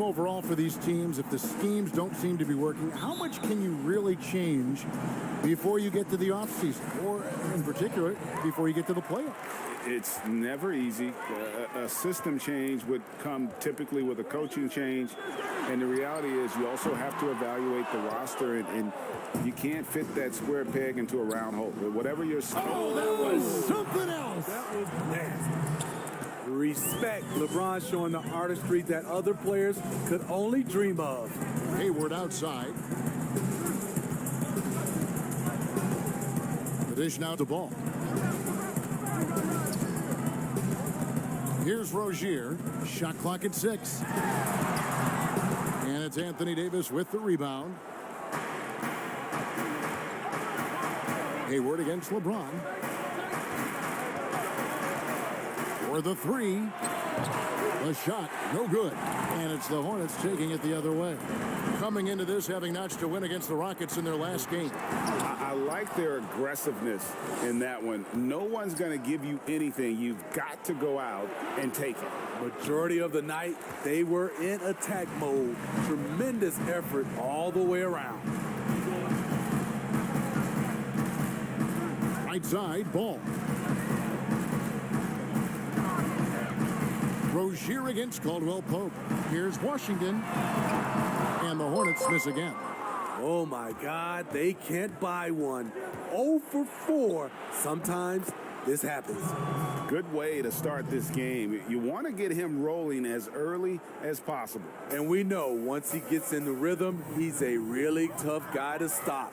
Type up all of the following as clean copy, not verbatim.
Overall for these teams, if the schemes don't seem to be working, how much can you really change before you get to the offseason, or in particular, before you get to the playoffs? It's never easy. A system change would come typically with a coaching change, and the reality is you also have to evaluate the roster, and you can't fit that square peg into a round hole. Whatever your... Oh, that was something else. That was nasty. Respect. LeBron showing the artistry that other players could only dream of. Hayward outside. The dish now to Ball. Here's Rozier. Shot clock at 6. And it's Anthony Davis with the rebound. Hayward against LeBron. For the 3. The shot, no good. And it's the Hornets taking it the other way. Coming into this, having notched a win against the Rockets in their last game. I like their aggressiveness in that one. No one's going to give you anything. You've got to go out and take it. Majority of the night, they were in attack mode. Tremendous effort all the way around. Right side, Ball. Rozier against Caldwell Pope. Here's Washington. And the Hornets miss again. Oh, my God. They can't buy one. 0 for 4. Sometimes this happens. Good way to start this game. You want to get him rolling as early as possible. And we know once he gets in the rhythm, he's a really tough guy to stop.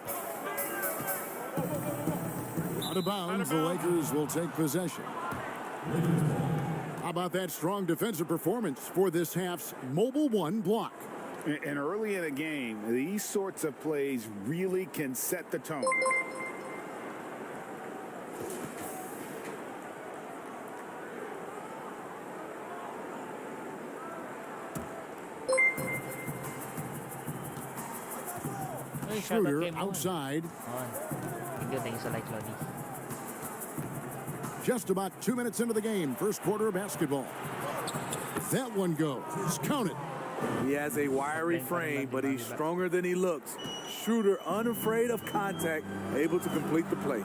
Out of bounds, the Lakers will take possession. How about that strong defensive performance for this half's Mobile One block? And early in a game, these sorts of plays really can set the tone. Schroeder outside. Just about 2 minutes into the game, first quarter of basketball. That one goes. Count it. He has a wiry frame, but he's stronger than he looks. Schroeder, unafraid of contact, able to complete the play.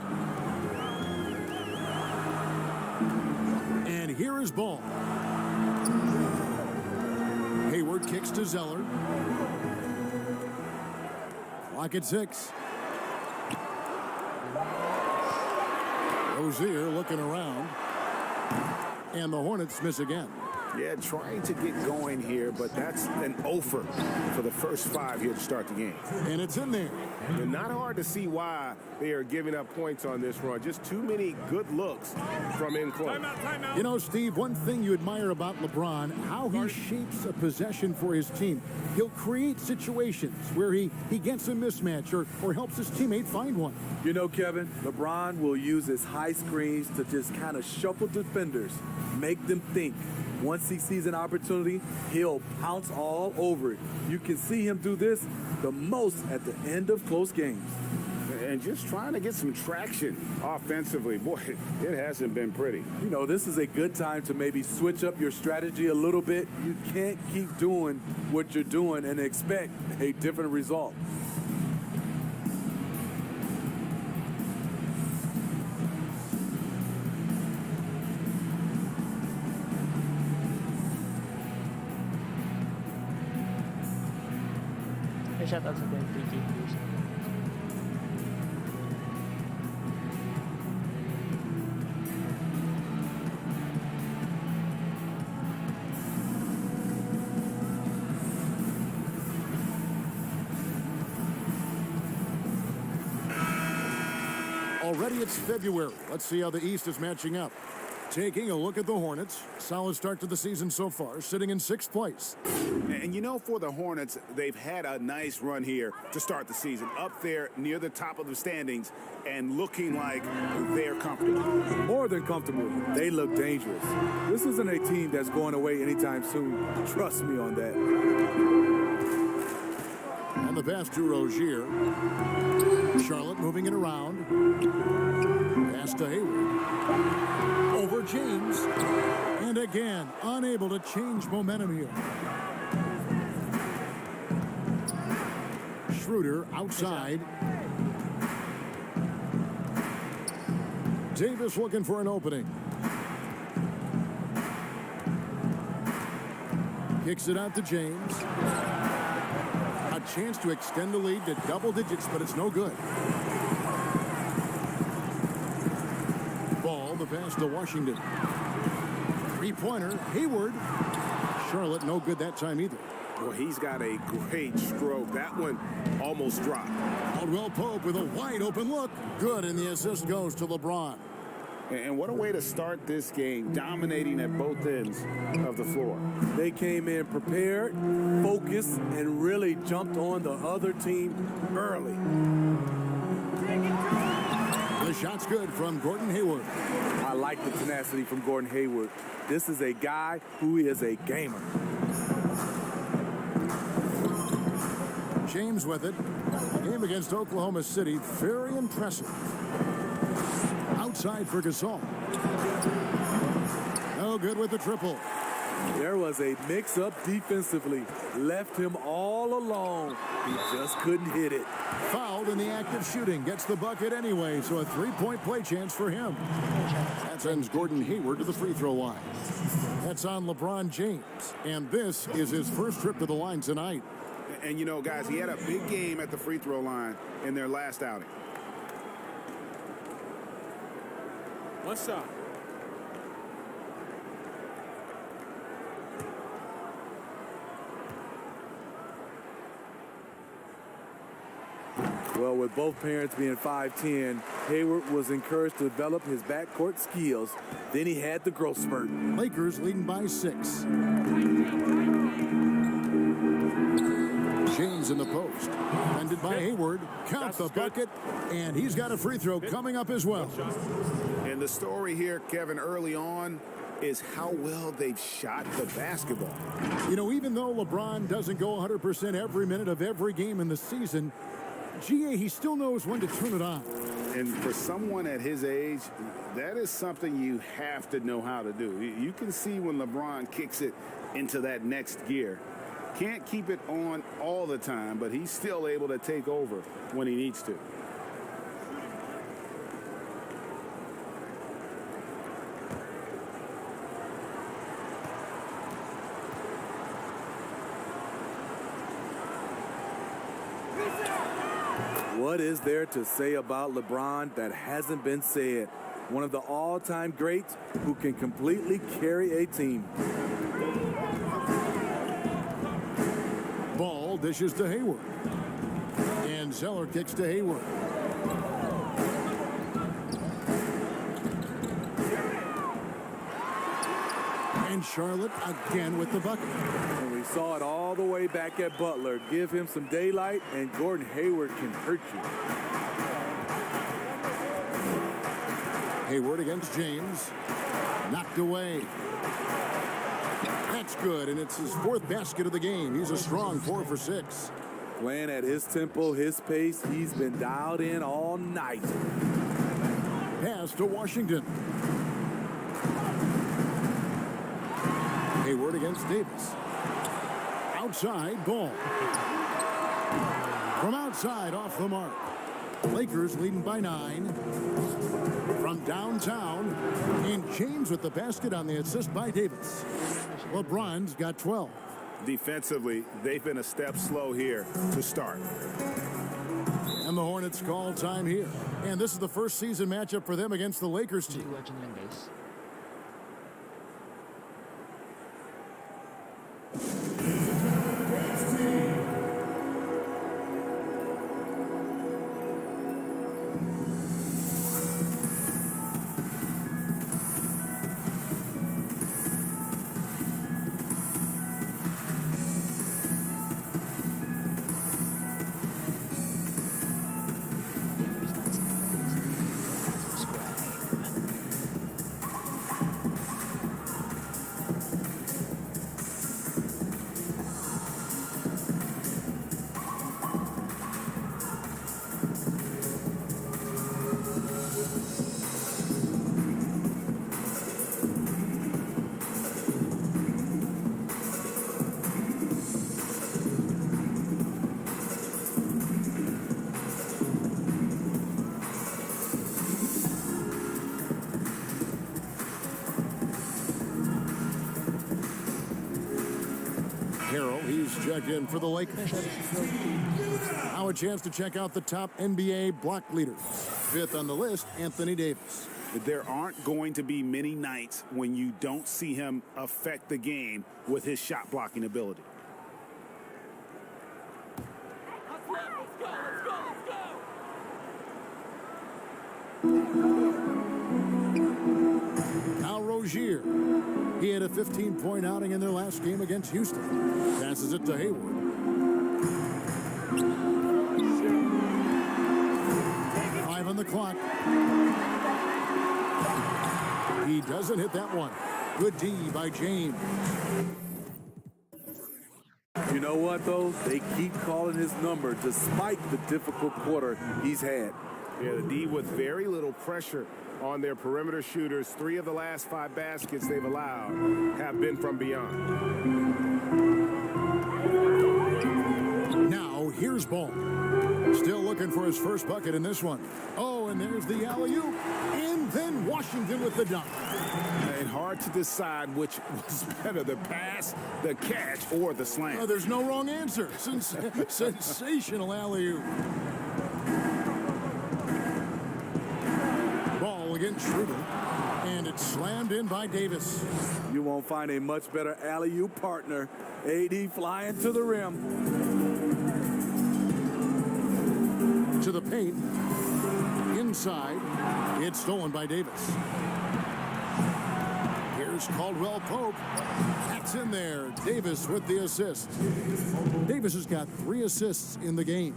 And here is Ball. Hayward kicks to Zeller. Clock at 6. Rozier looking around. And the Hornets miss again. Yeah, trying to get going here, but that's an offer for the first 5 here to start the game. And it's in there. And not hard to see why they are giving up points on this run. Just too many good looks from in close. Timeout. You know, Steve, one thing you admire about LeBron, how he shapes a possession for his team. He'll create situations where he gets a mismatch or helps his teammate find one. You know, Kevin, LeBron will use his high screens to just kind of shuffle defenders, make them think. Once he sees an opportunity, he'll pounce all over it. You can see him do this the most at the end of close games. And just trying to get some traction offensively. Boy, it hasn't been pretty. You know, this is a good time to maybe switch up your strategy a little bit. You can't keep doing what you're doing and expect a different result. Shout out sa 20K views. Already it's February. Let's see how the East is matching up. Taking a look at the Hornets. Solid start to the season so far, sitting in 6th place. And you know, for the Hornets, they've had a nice run here to start the season. Up there near the top of the standings and looking like they're comfortable. More than comfortable. They look dangerous. This isn't a team that's going away anytime soon. Trust me on that. And the pass to Rozier. Charlotte moving it around. Pass to Hayward. Over James. And again, unable to change momentum here. Schroeder outside. Davis looking for an opening. Kicks it out to James. A chance to extend the lead to double digits, but it's no good. Ball, the pass to Washington. Three-pointer, Hayward. Charlotte no good that time either. Well, he's got a great stroke. That one almost dropped. Caldwell Pope with a wide open look. Good, and the assist goes to LeBron. And what a way to start this game, dominating at both ends of the floor. They came in prepared, focused, and really jumped on the other team early. The shot's good from Gordon Hayward. I like the tenacity from Gordon Hayward. This is a guy who is a gamer. James with it. Game against Oklahoma City, very impressive. Outside for Gasol. No good with the triple. There was a mix-up defensively. Left him all alone. He just couldn't hit it. Fouled in the act of shooting. Gets the bucket anyway, so a three-point play chance for him. That sends Gordon Hayward to the free throw line. That's on LeBron James. And this is his first trip to the line tonight. And, you know, guys, he had a big game at the free throw line in their last outing. What's up? Well, with both parents being 5'10", Hayward was encouraged to develop his backcourt skills. Then he had the growth spurt. Lakers leading by 6. James in the post. Defended by Hayward. Count the bucket. And he's got a free throw coming up as well. And the story here, Kevin, early on is how well they've shot the basketball. You know, even though LeBron doesn't go 100% every minute of every game in the season, GA, he still knows when to turn it on. And for someone at his age, that is something you have to know how to do. You can see when LeBron kicks it into that next gear. Can't keep it on all the time, but he's still able to take over when he needs to. What is there to say about LeBron that hasn't been said? One of the all-time greats who can completely carry a team. Ball dishes to Hayward. And Zeller kicks to Hayward. And Charlotte again with the bucket. And we saw it all the way back at Butler. Give him some daylight, and Gordon Hayward can hurt you. Hayward against James. Knocked away. That's good, and it's his 4th basket of the game. He's a strong 4 for 6. Playing at his tempo, his pace, he's been dialed in all night. Pass to Washington. Hayward against Davis. Outside, Ball. From outside, off the mark. Lakers leading by 9. From downtown, and James with the basket on the assist by Davis. LeBron's got 12. Defensively, they've been a step slow here to start. And the Hornets call time here. And this is the first season matchup for them against the Lakers team. Harrell, he's checked in for the Lakers. Now a chance to check out the top NBA block leaders. Fifth on the list, Anthony Davis. There aren't going to be many nights when you don't see him affect the game with his shot blocking ability. Now Rozier. He had a 15-point outing in their last game against Houston. Passes it to Hayward. Five on the clock. He doesn't hit that one. Good D by James. You know what, though? They keep calling his number despite the difficult quarter he's had. Yeah, the D with very little pressure on their perimeter shooters. 3 of the last 5 baskets they've allowed have been from beyond. Now here's Ball. Still looking for his first bucket in this one. Oh, and there's the alley-oop. And then Washington with the dunk. And hard to decide which was better, the pass, the catch, or the slam. There's no wrong answer. Sensational alley-oop. Ball against Schroeder. And it's slammed in by Davis. You won't find a much better alley-oop partner. AD flying to the rim. To the paint. Inside. It's stolen by Davis. Here's Caldwell Pope. That's in there. Davis with the assist. Davis has got 3 assists in the game.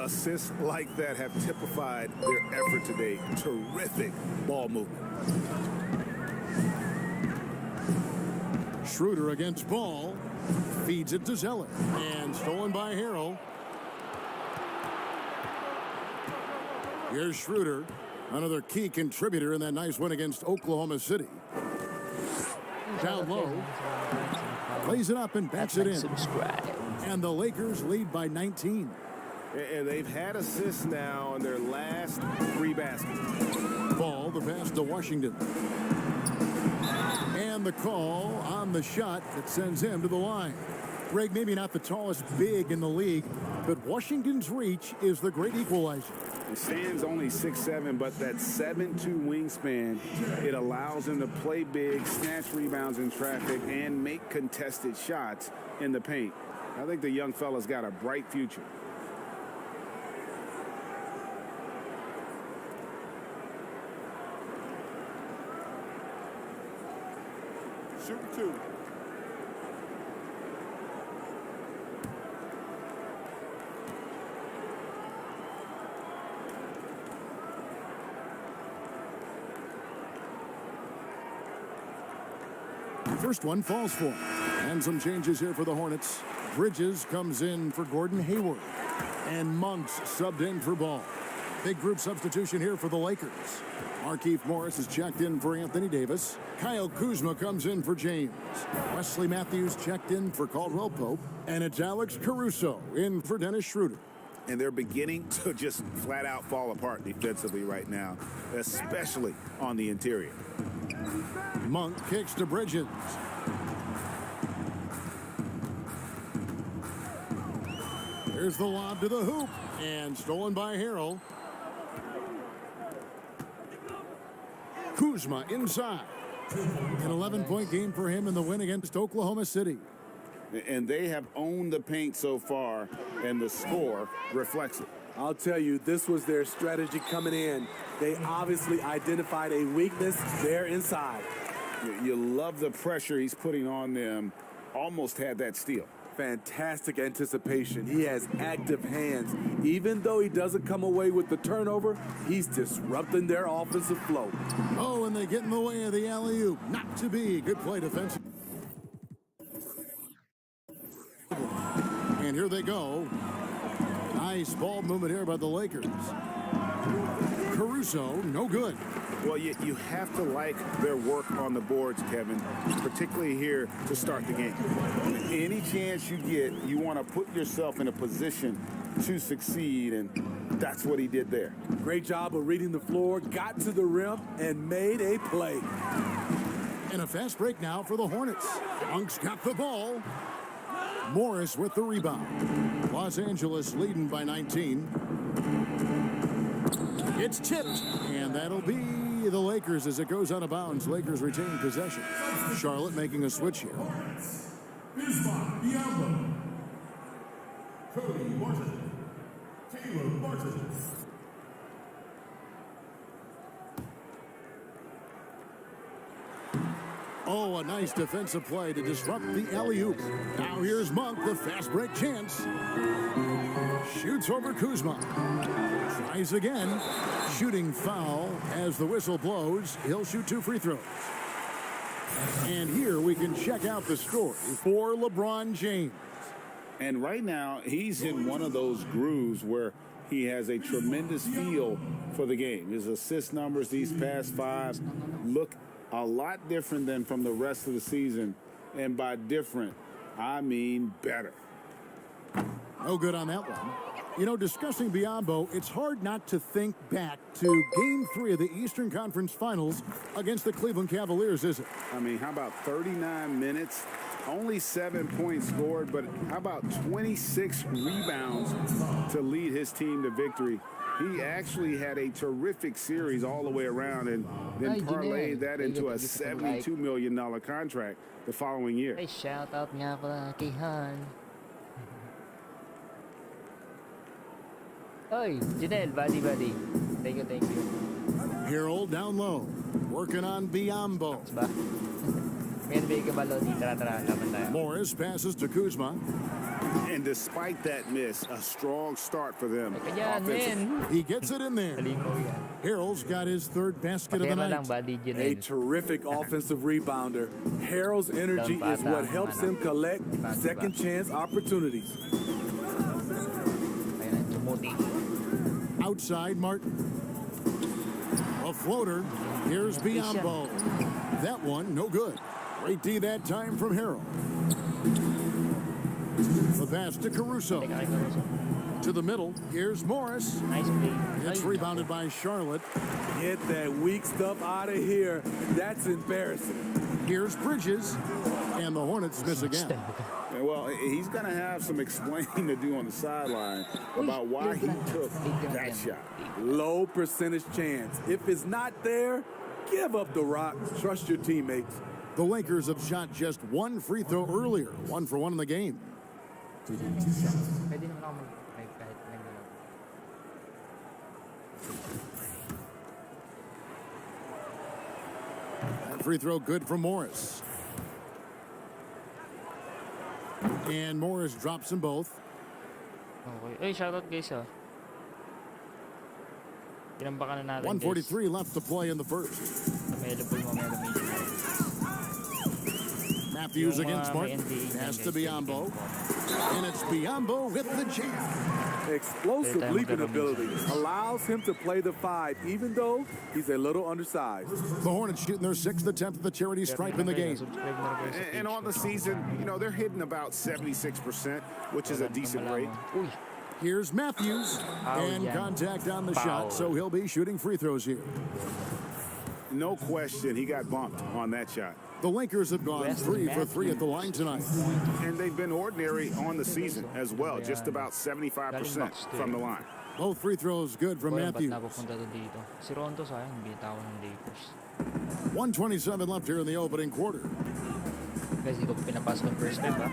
Assists like that have typified their effort today. Terrific ball movement. Schroeder against Ball. Feeds it to Zeller. And stolen by Harrell. Here's Schroeder. Another key contributor in that nice win against Oklahoma City. Down low. Plays it up and backs it in. And the Lakers lead by 19. And they've had assists now in their last 3 baskets. Ball, the pass to Washington. And the call on the shot that sends him to the line. Greg, maybe not the tallest big in the league, but Washington's reach is the great equalizer. Stan's only 6'7", but that 7'2" wingspan, it allows him to play big, snatch rebounds in traffic, and make contested shots in the paint. I think the young fella's got a bright future. Shooting 2. First one falls for him. And some changes here for the Hornets. Bridges comes in for Gordon Hayward. And Monks subbed in for Ball. Big group substitution here for the Lakers. Markieff Morris is checked in for Anthony Davis. Kyle Kuzma comes in for James. Wesley Matthews checked in for Caldwell Pope. And it's Alex Caruso in for Dennis Schroeder. And they're beginning to just flat out fall apart defensively right now, especially on the interior. Monk kicks to Bridges. Here's the lob to the hoop. And stolen by Harrell. Kuzma inside. An 11-point game for him in the win against Oklahoma City. And they have owned the paint so far, and the score reflects it. I'll tell you, this was their strategy coming in. They obviously identified a weakness there inside. You love the pressure he's putting on them. Almost had that steal. Fantastic anticipation. He has active hands. Even though he doesn't come away with the turnover, he's disrupting their offensive flow. Oh, and they get in the way of the alley-oop. Not to be. Good play defensive. And here they go. Nice ball movement here by the Lakers. Caruso, no good. Well, you have to like their work on the boards, Kevin, particularly here to start the game. Any chance you get, you want to put yourself in a position to succeed, and that's what he did there. Great job of reading the floor, got to the rim, and made a play. And a fast break now for the Hornets. Monk's got the ball. Morris with the rebound. Los Angeles leading by 19. It's tipped, and that'll be the Lakers as it goes out of bounds. Lakers retain possession. Charlotte making a switch here. Cody Martin. Taylor Martin. Oh, a nice defensive play to disrupt the alley-oop. Now here's Monk, the fast break chance. Shoots over Kuzma. Tries again. Shooting foul as the whistle blows. He'll shoot 2 free throws. And here we can check out the score for LeBron James. And right now, he's in one of those grooves where he has a tremendous feel for the game. His assist numbers these past 5 look a lot different than from the rest of the season. And by different, I mean better. No good on that one. You know, discussing Biyombo, it's hard not to think back to Game 3 of the Eastern Conference Finals against the Cleveland Cavaliers, is it? I mean, how about 39 minutes? Only 7 points scored, but how about 26 rebounds to lead his team to victory? He actually had a terrific series all the way around and then parlayed that into a $72 million contract the following year. Ay, shoutout nga pala kay Han. Oy, Janelle, buddy. Thank you. Harold down low, working on Biyombo. Ba? May NBA ka ba, Lodi? Tara, laban tayo. Morris passes to Kuzma. And despite that miss, a strong start for them. Kaya men. He gets it in there. Galing mo yan. Harold's got his 3rd basket of the Pakema lang, night. buddy, A Janelle. terrific offensive rebounder. Harold's energy is what helps him collect second chance opportunities. Ayan, Jumuti. Outside, Martin. A floater. Here's Biyombo. That one, no good. Great D that time from Harold. The pass to Caruso. Teka kay Caruso. To the middle. Here's Morris. Nice play. It's Ay, rebounded by Charlotte. Get that weak stuff out of here. That's embarrassing. Here's Bridges. And the Hornets miss again. Well, he's going to have some explaining to do on the sideline about why he took that shot. Low percentage chance. If it's not there, give up the rock. Trust your teammates. The Lakers have shot just 1 free throw earlier. 1 for 1 in the game. Pwede naman ako kahit naglaro. That free throw good for Morris. And Morris drops them both. Okay. Ay, shoutout guys ah. Tinambakan na natin 1:43 left to play in the first. Medyo po yung mga medyo. Matthews Yung, against may Martin. NBA Pass guys, to Biyombo. And it's Biyombo with the jam. Explosive Every time leaping magkakaroon ability minsan. allows him to play the 5, even though he's a little undersized. The Hornets shooting their 6th attempt at the charity stripe in the game. Subscribe na rin kayo sa page And on ko. the season, you know, they're hitting about 76%, which is a decent rate. Uy, Here's Matthews. And yan. contact on the Foul. shot, so he'll be shooting free throws here. No question, he got bumped on that shot. The Lakers have gone 3 for 3 at the line tonight. And they've been ordinary on the season as well, just about 75% from the line. Both free throws good from ba't Matthews. napupunta to dito? Si Rondo sayang, bitaw ng Lakers. 1:27 left here in the opening quarter. Guys, di ko pinapas ko first time ba?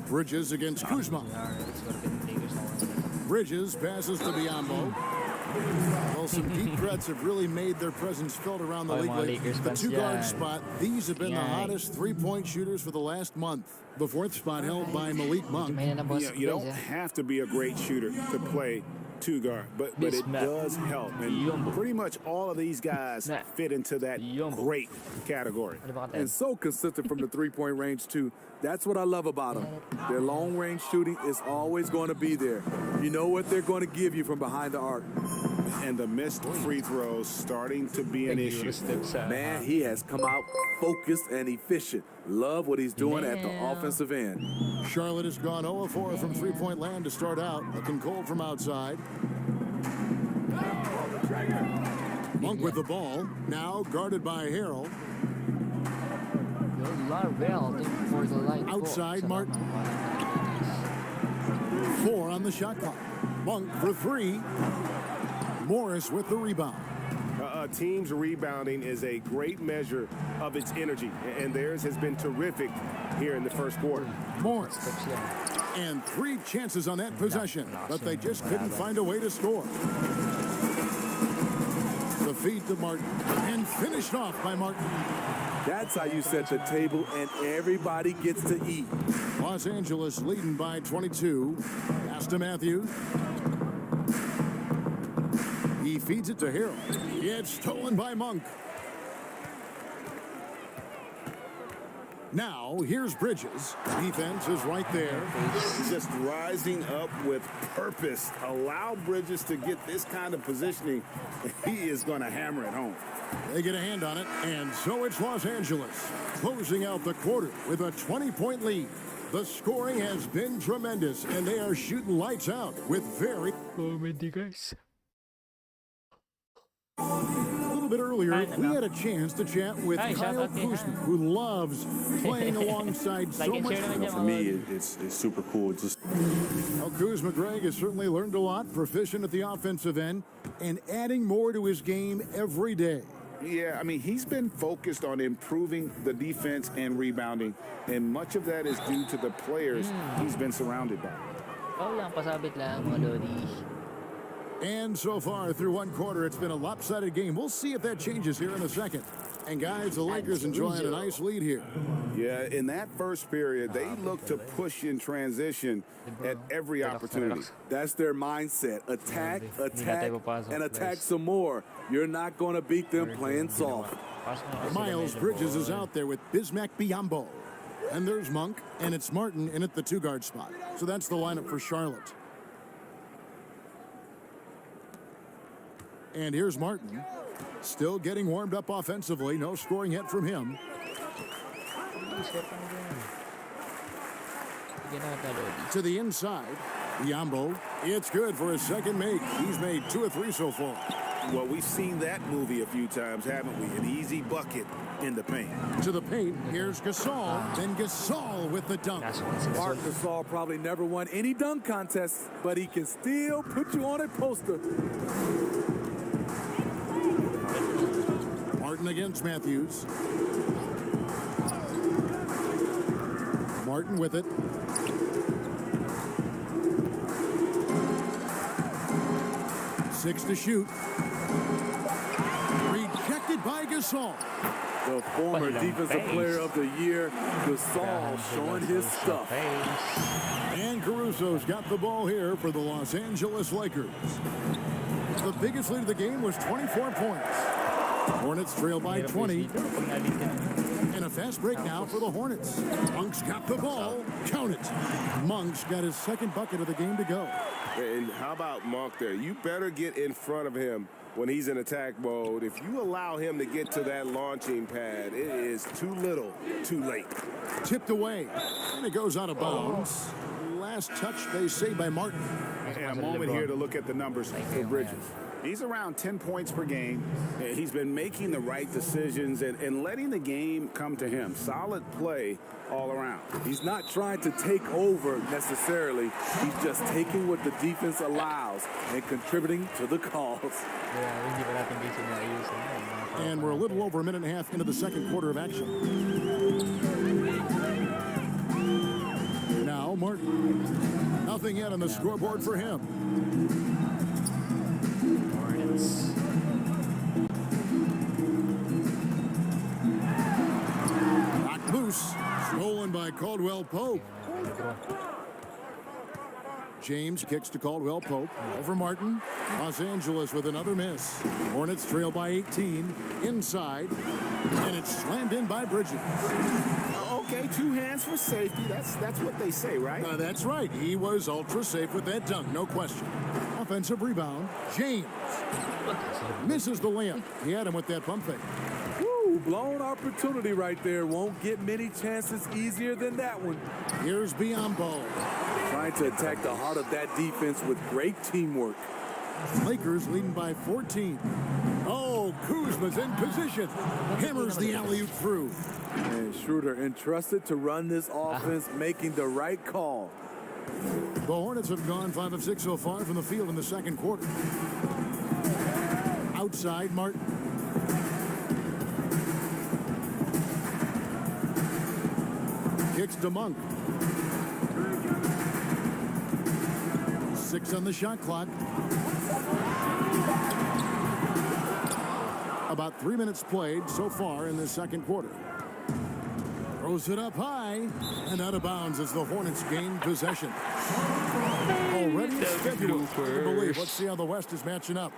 Bridges against Kuzma. Let's go to the Lakers na. Bridges passes to Biyombo. Well, some deep threats have really made their presence felt around the Oh, league mga lately. Lakers The fans 2-guard yan. spot, these have been the Yan. hottest 3-point shooters for the last month. The 4th spot held by Malik Monk. May na boss You don't have to be a great shooter to play 2-guard, but This it map. does help. And Yumbo. pretty much all of these guys Nah. fit into that Yumbo. great category. Ano ba And ka so consistent from the 3-point range, too. That's what I love about them. Their long-range shooting is always going to be there. You know what they're going to give you from behind the arc. And the missed free throws starting to be an issue. Man, he has come out focused and efficient. Love what he's doing at the Yeah. offensive end. Charlotte has gone 0-4 from three-point land to start out. Looking cold from outside. Monk with the ball. Now guarded by Harold. Larvel for the line. Outside, Martin. 4 on the shot clock. Monk for 3. Morris with the rebound. A team's rebounding is a great measure of its energy, and theirs has been terrific here in the first quarter. Morris. And 3 chances on that possession, but they just couldn't find a way to score. The feed to Martin, and finished off by Martin. That's how you set the table, and everybody gets to eat. Los Angeles leading by 22. Pass to Matthews. He feeds it to Hill. It's stolen by Monk. Now, here's Bridges. Defense is right there. Just rising up with purpose. Allow Bridges to get this kind of positioning. He is going to hammer it home. They get a hand on it, and so it's Los Angeles closing out the quarter with a 20-point lead. The scoring has been tremendous, and they are shooting lights out with very... A little bit earlier, we had a chance to chat with Kyle Kuzma, who loves playing alongside so much. For me, it's super cool. Well, Kuzma, Greg, has certainly learned a lot, proficient at the offensive end, and adding more to his game every day. Yeah, I mean, he's been focused on improving the defense and rebounding, and much of that is due to the players he's been surrounded by. Pasabit lang mga lodi. And so far, through one quarter, it's been a lopsided game. We'll see if that changes here in a second. And guys, the Lakers enjoying a nice lead here. Yeah, in that first period, they look to push in transition at every opportunity. That's their mindset. Attack, and attack some more. You're not going to beat them playing soft. Miles Bridges is out there with Bismack Biyombo. And there's Monk, and it's Martin in at the 2-guard spot. So that's the lineup for Charlotte. And here's Martin, still getting warmed up offensively. No scoring yet from him. To the inside, Biyombo. It's good for his second make. He's made 2 of 3 so far. Well, we've seen that movie a few times, haven't we? An easy bucket in the paint. To the paint, here's Gasol. Then Gasol with the dunk. Marc Gasol probably never won any dunk contests, but he can still put you on a poster. Martin against Matthews. Martin with it. Six to shoot. Rejected by Gasol. The former Defensive Player of the Year, Gasol, showing his stuff. And Caruso's got the ball here for the Los Angeles Lakers. The biggest lead of the game was 24 points. Hornets trail by 20. And a fast break now for the Hornets. Monk's got the ball. Count it. Monk's got his second bucket of the game to go. And how about Monk there? You better get in front of him when he's in attack mode. If you allow him to get to that launching pad, it is too little, too late. Tipped away. And it goes out of bounds. Last touch, they say, by Martin. And a moment here to look at the numbers for Bridges. He's around 10 points per game. He's been making the right decisions and letting the game come to him. Solid play all around. He's not trying to take over necessarily. He's just taking what the defense allows and contributing to the cause. And we're a little over a minute and a half into the second quarter of action. Now Martin. Nothing yet on the scoreboard for him. Knocked loose. Stolen by Caldwell Pope. James kicks to Caldwell Pope. Over Martin. Los Angeles with another miss. Hornets trail by 18. Inside. And it's slammed in by Bridges. Okay, 2 hands for safety. That's what they say, right? That's right. He was ultra safe with that dunk, no question. Offensive rebound. James misses the layup. He had him with that pump fake. Woo, blown opportunity right there. Won't get many chances easier than that one. Here's Biyombo. Trying to attack the heart of that defense with great teamwork. Lakers leading by 14. Oh, Oh, Kuzma's in position. Hammers the alley-oop through. And Schroeder entrusted to run this offense, making the right call. The Hornets have gone 5 of 6 so far from the field in the second quarter. Outside, Martin. Kicks to Monk. 6 on the shot clock. About 3 minutes played so far in the second quarter. Throws it up high and out of bounds as the Hornets gain possession. Already scheduled to believe. Let's see how the West is matching up.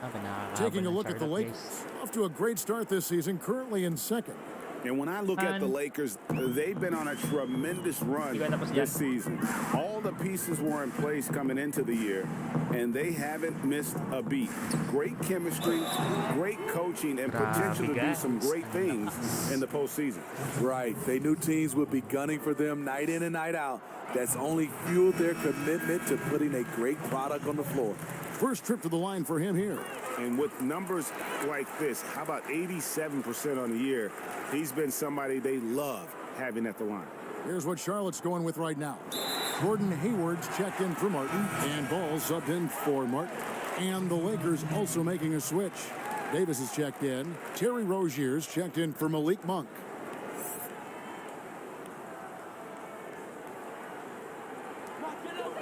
Taking a look at the Lakers. Off to a great start this season, currently in second. And when I look at the Lakers, they've been on a tremendous run this season. All the pieces were in place coming into the year, and they haven't missed a beat. Great chemistry, great coaching, and potential to do some great things in the postseason. Right. They knew teams would be gunning for them night in and night out. That's only fueled their commitment to putting a great product on the floor. First trip to the line for him here. And with numbers like this, how about 87% on the year? He's been somebody they love having at the line. Here's what Charlotte's going with right now. Gordon Hayward's checked in for Martin, and Ball subbed in for Martin. And the Lakers also making a switch. Davis is checked in. Terry Rozier's checked in for Malik Monk.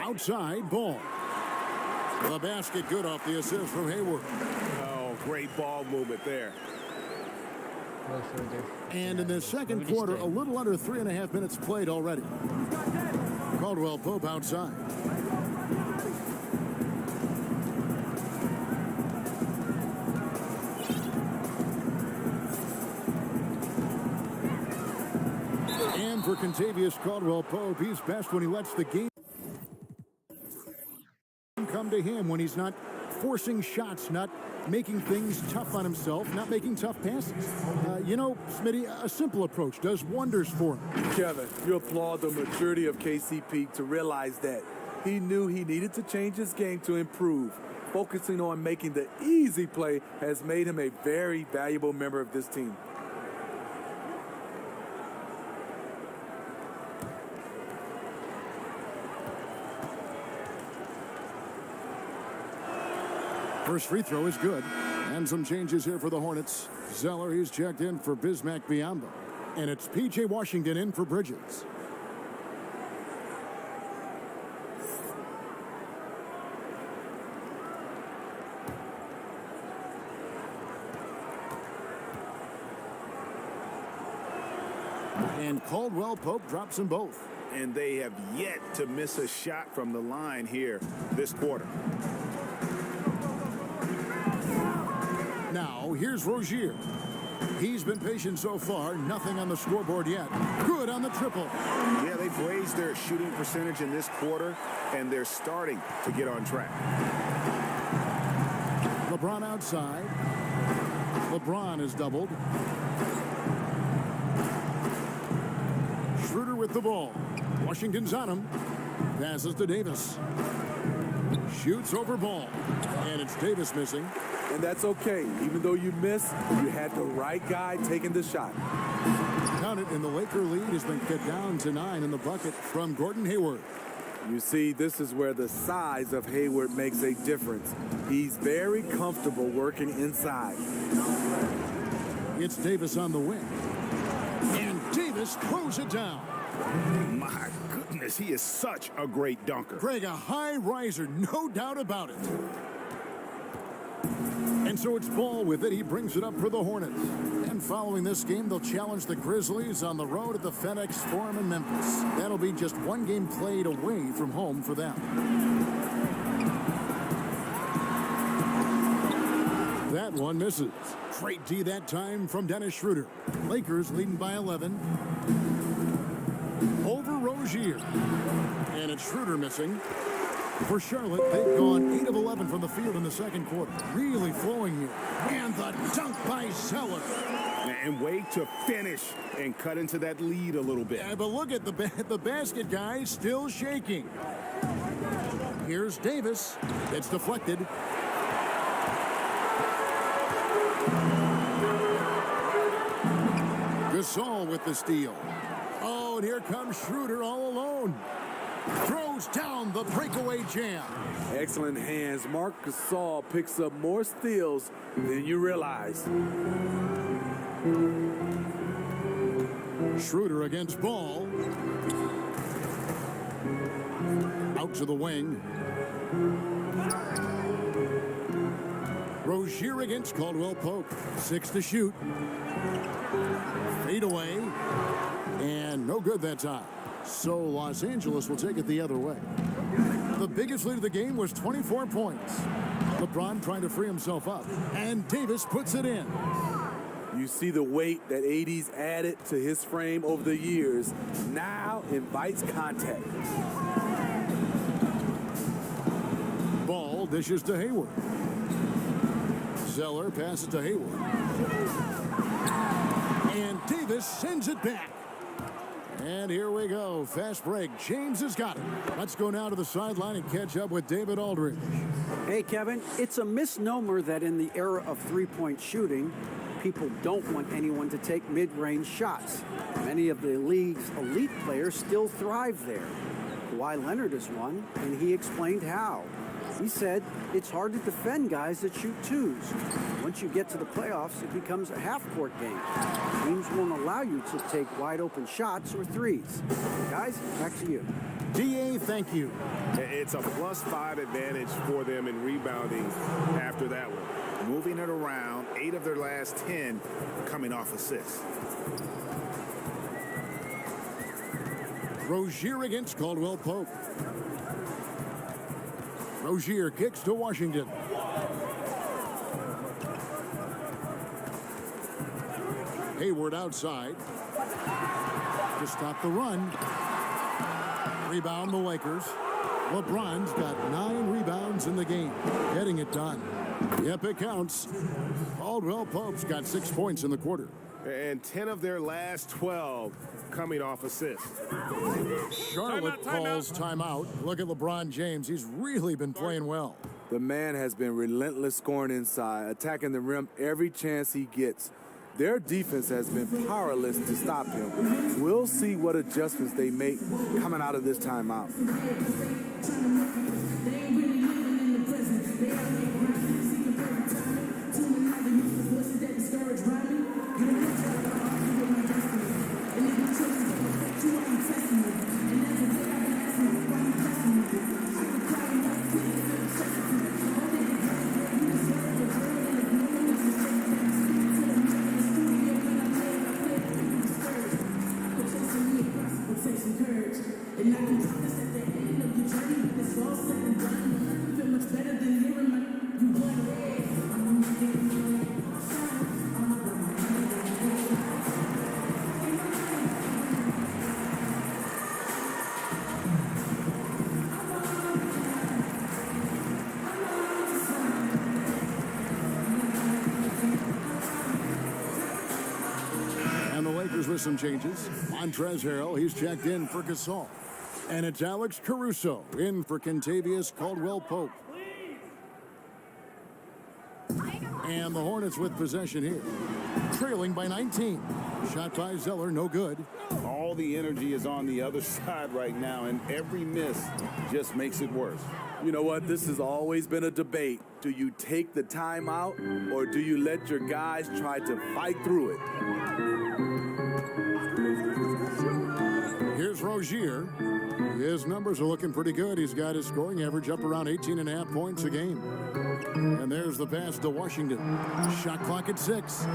Outside, Ball. The basket good off the assist from Hayward. Oh, great ball movement there. And in the second quarter, a little under 3.5 minutes played already. Caldwell Pope outside. And for Contavious Caldwell Pope, he's best when he lets the game come to him, when he's not forcing shots, not making things tough on himself, not making tough passes. You know, Smitty, a simple approach does wonders for him. Kevin, you applaud the maturity of KCP to realize that he knew he needed to change his game to improve. Focusing on making the easy play has made him a very valuable member of this team. First free throw is good. And some changes here for the Hornets. Zeller, he's checked in for Bismack Biyombo. And it's P.J. Washington in for Bridges. And Caldwell Pope drops them both. And they have yet to miss a shot from the line here this quarter. Now, here's Rozier. He's been patient so far. Nothing on the scoreboard yet. Good on the triple. Yeah, they've raised their shooting percentage in this quarter, and they're starting to get on track. LeBron outside. LeBron is doubled. Schroeder with the ball. Washington's on him. Passes to Davis. Shoots over Ball. And it's Davis missing. And that's okay. Even though you missed, you had the right guy taking the shot. Count it, and the Laker lead has been cut down to 9 in the bucket from Gordon Hayward. You see, this is where the size of Hayward makes a difference. He's very comfortable working inside. It's Davis on the wing. And Davis throws it down. My goodness, he is such a great dunker. Greg, a high riser, no doubt about it. And so it's Ball with it. He brings it up for the Hornets. And following this game, they'll challenge the Grizzlies on the road at the FedEx Forum in Memphis. That'll be just one game played away from home for them. That one misses. Great D that time from Dennis Schroeder. Lakers leading by 11. Over Rozier. And it's Schroeder missing. For Charlotte, they've gone 8 of 11 from the field in the second quarter. Really flowing here. And the dunk by Zeller. And way to finish and cut into that lead a little bit. Yeah, but look at the basket guy still shaking. Here's Davis. It's deflected. Gasol with the steal. Oh, and here comes Schroeder all alone. Throws down the breakaway jam. Excellent hands. Marc Gasol picks up more steals than you realize. Schroeder against Ball. Out to the wing. Rozier against Caldwell Pope. 6 to shoot. Fade away. And no good that time. So Los Angeles will take it the other way. The biggest lead of the game was 24 points. LeBron trying to free himself up. And Davis puts it in. You see the weight that AD's added to his frame over the years. Now invites contact. Ball dishes to Hayward. Zeller passes to Hayward. And Davis sends it back. And here we go. Fast break. James has got it. Let's go now to the sideline and catch up with David Aldridge. Hey, Kevin, it's a misnomer that in the era of three-point shooting, people don't want anyone to take mid-range shots. Many of the league's elite players still thrive there. Kawhi Leonard is one, and he explained how. He said it's hard to defend guys that shoot twos. Once you get to the playoffs, it becomes a half-court game. Teams won't allow you to take wide-open shots or threes. Guys, back to you. DA, thank you. It's a +5 advantage for them in rebounding after that one. Moving it around, 8 of their last 10 coming off assists. Rozier against Caldwell Pope. Rozier kicks to Washington. Hayward outside to stop the run. Rebound the Lakers. LeBron's got 9 rebounds in the game, getting it done. Yep, it counts. Caldwell Pope's got 6 points in the quarter. And 10 of their last 12 coming off assists. Charlotte calls timeout. Look at LeBron James. He's really been playing well. The man has been relentless scoring inside, attacking the rim every chance he gets. Their defense has been powerless to stop him. We'll see what adjustments they make coming out of this timeout. With some changes. Montrezl Harrell, he's checked in for Gasol. And it's Alex Caruso in for Kentavious Caldwell-Pope. And the Hornets with possession here. Trailing by 19. Shot by Zeller, no good. All the energy is on the other side right now, and every miss just makes it worse. You know what? This has always been a debate. Do you take the timeout, or do you let your guys try to fight through it? Here's Rozier. His numbers are looking pretty good. He's got his scoring average up around 18.5 points a game. And there's the pass to Washington. Shot clock at 6.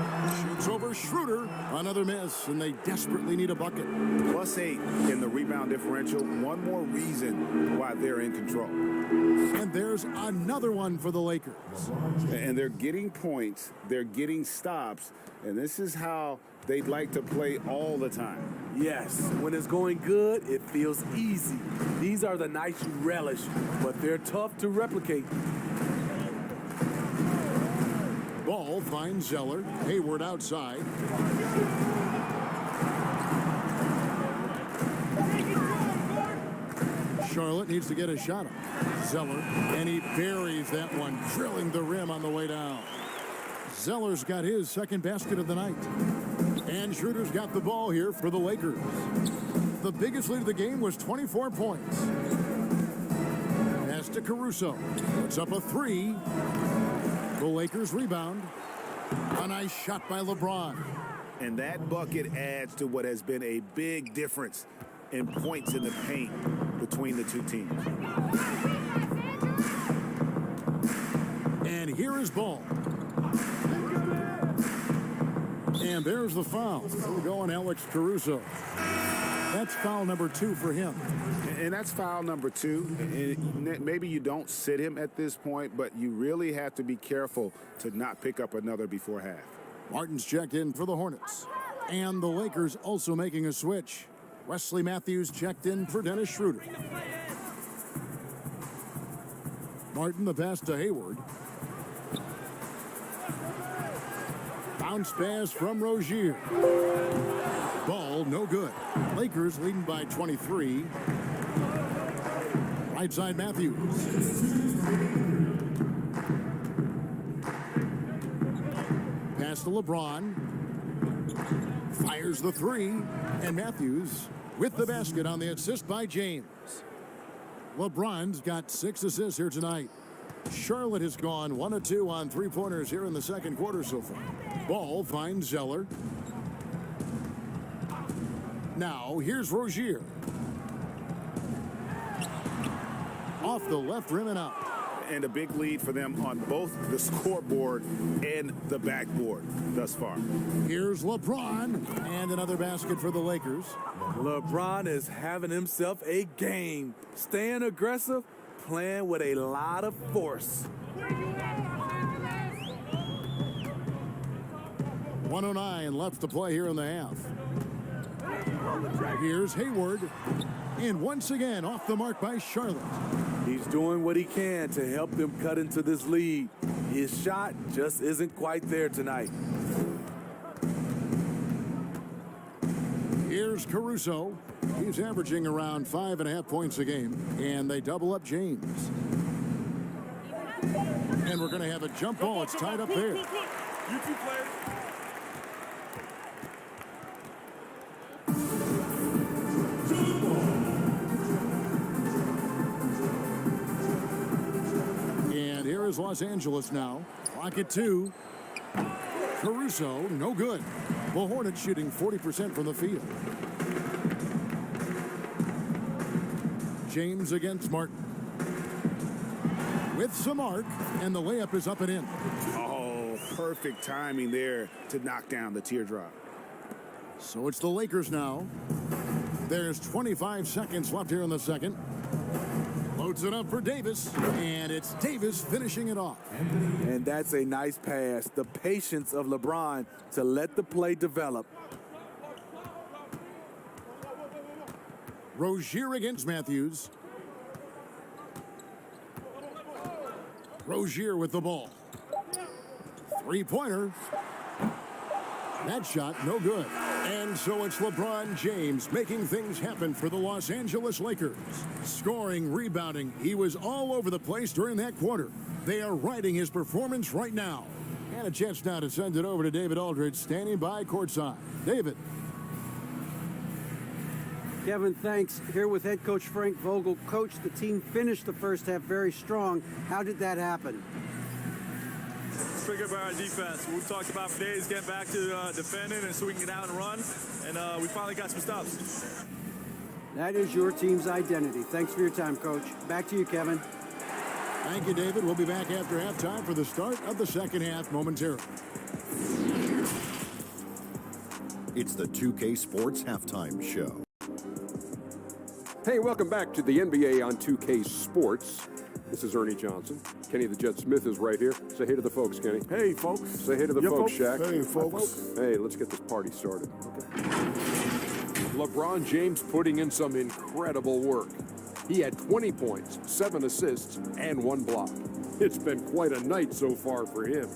Shoots over Schroeder. Another miss, and they desperately need a bucket. +8 in the rebound differential. One more reason why they're in control. And there's another one for the Lakers. And they're getting points. They're getting stops. And this is how they'd like to play all the time. Yes, when it's going good, it feels easy. These are the nights you relish, but they're tough to replicate. Ball finds Zeller. Hayward outside. Charlotte needs to get a shot up. Zeller, and he buries that one, drilling the rim on the way down. Zeller's got his second basket of the night. And Schroeder's got the ball here for the Lakers. The biggest lead of the game was 24 points. Pass to Caruso. Puts up a three. The Lakers rebound. A nice shot by LeBron. And that bucket adds to what has been a big difference in points in the paint between the two teams. And here is Ball. And there's the foul. We're going Alex Caruso. That's foul number 2 for him. And that's foul number 2. And maybe you don't sit him at this point, but you really have to be careful to not pick up another before half. Martin's checked in for the Hornets. And the Lakers also making a switch. Wesley Matthews checked in for Dennis Schroeder. Martin, the pass to Hayward. Bounce pass from Rozier. Ball, no good. Lakers leading by 23. Right side Matthews. Pass to LeBron. Fires the three. And Matthews with the basket on the assist by James. LeBron's got 6 assists here tonight. Charlotte has gone 1 of 2 on three-pointers here in the second quarter so far. Ball finds Zeller. Now, here's Rozier. Off the left rim and out. And a big lead for them on both the scoreboard and the backboard thus far. Here's LeBron. And another basket for the Lakers. LeBron is having himself a game. Staying aggressive, playing with a lot of force. 1:09 left to play here in the half. Here's Hayward. And once again, off the mark by Charlotte. He's doing what he can to help them cut into this lead. His shot just isn't quite there tonight. Here's Caruso. He's averaging around 5.5 points a game. And they double up James. And we're going to have a jump ball. It's tied up there. You two players. And here is Los Angeles now. Clock at 2. Caruso, no good. The Hornets shooting 40% from the field. James against Martin. With some arc, and the layup is up and in. Oh, perfect timing there to knock down the teardrop. So it's the Lakers now. There's 25 seconds left here in the second. Loads it up for Davis, and it's Davis finishing it off. And that's a nice pass. The patience of LeBron to let the play develop. Rozier against Matthews. Rozier with the ball. Three-pointer. That shot, no good. And so it's LeBron James making things happen for the Los Angeles Lakers. Scoring, rebounding. He was all over the place during that quarter. They are riding his performance right now. And a chance now to send it over to David Aldridge, standing by courtside. David. Kevin, thanks. Here with head coach Frank Vogel. Coach, the team finished the first half very strong. How did that happen? Triggered by our defense. We talked about for days getting back to defending and so we can get out and run, and we finally got some stops. That is your team's identity. Thanks for your time, Coach. Back to you, Kevin. Thank you, David. We'll be back after halftime for the start of the second half momentarily. It's the 2K Sports Halftime Show. Hey, welcome back to the NBA on 2K Sports. This is Ernie Johnson. Kenny the Jet Smith is right here. Say hey to the folks, Kenny. Hey, folks. Say hey to the folks, Shaq. Hey, folks. Hey, let's get this party started. Okay. LeBron James putting in some incredible work. He had 20 points, 7 assists, and 1 block. It's been quite a night so far for him.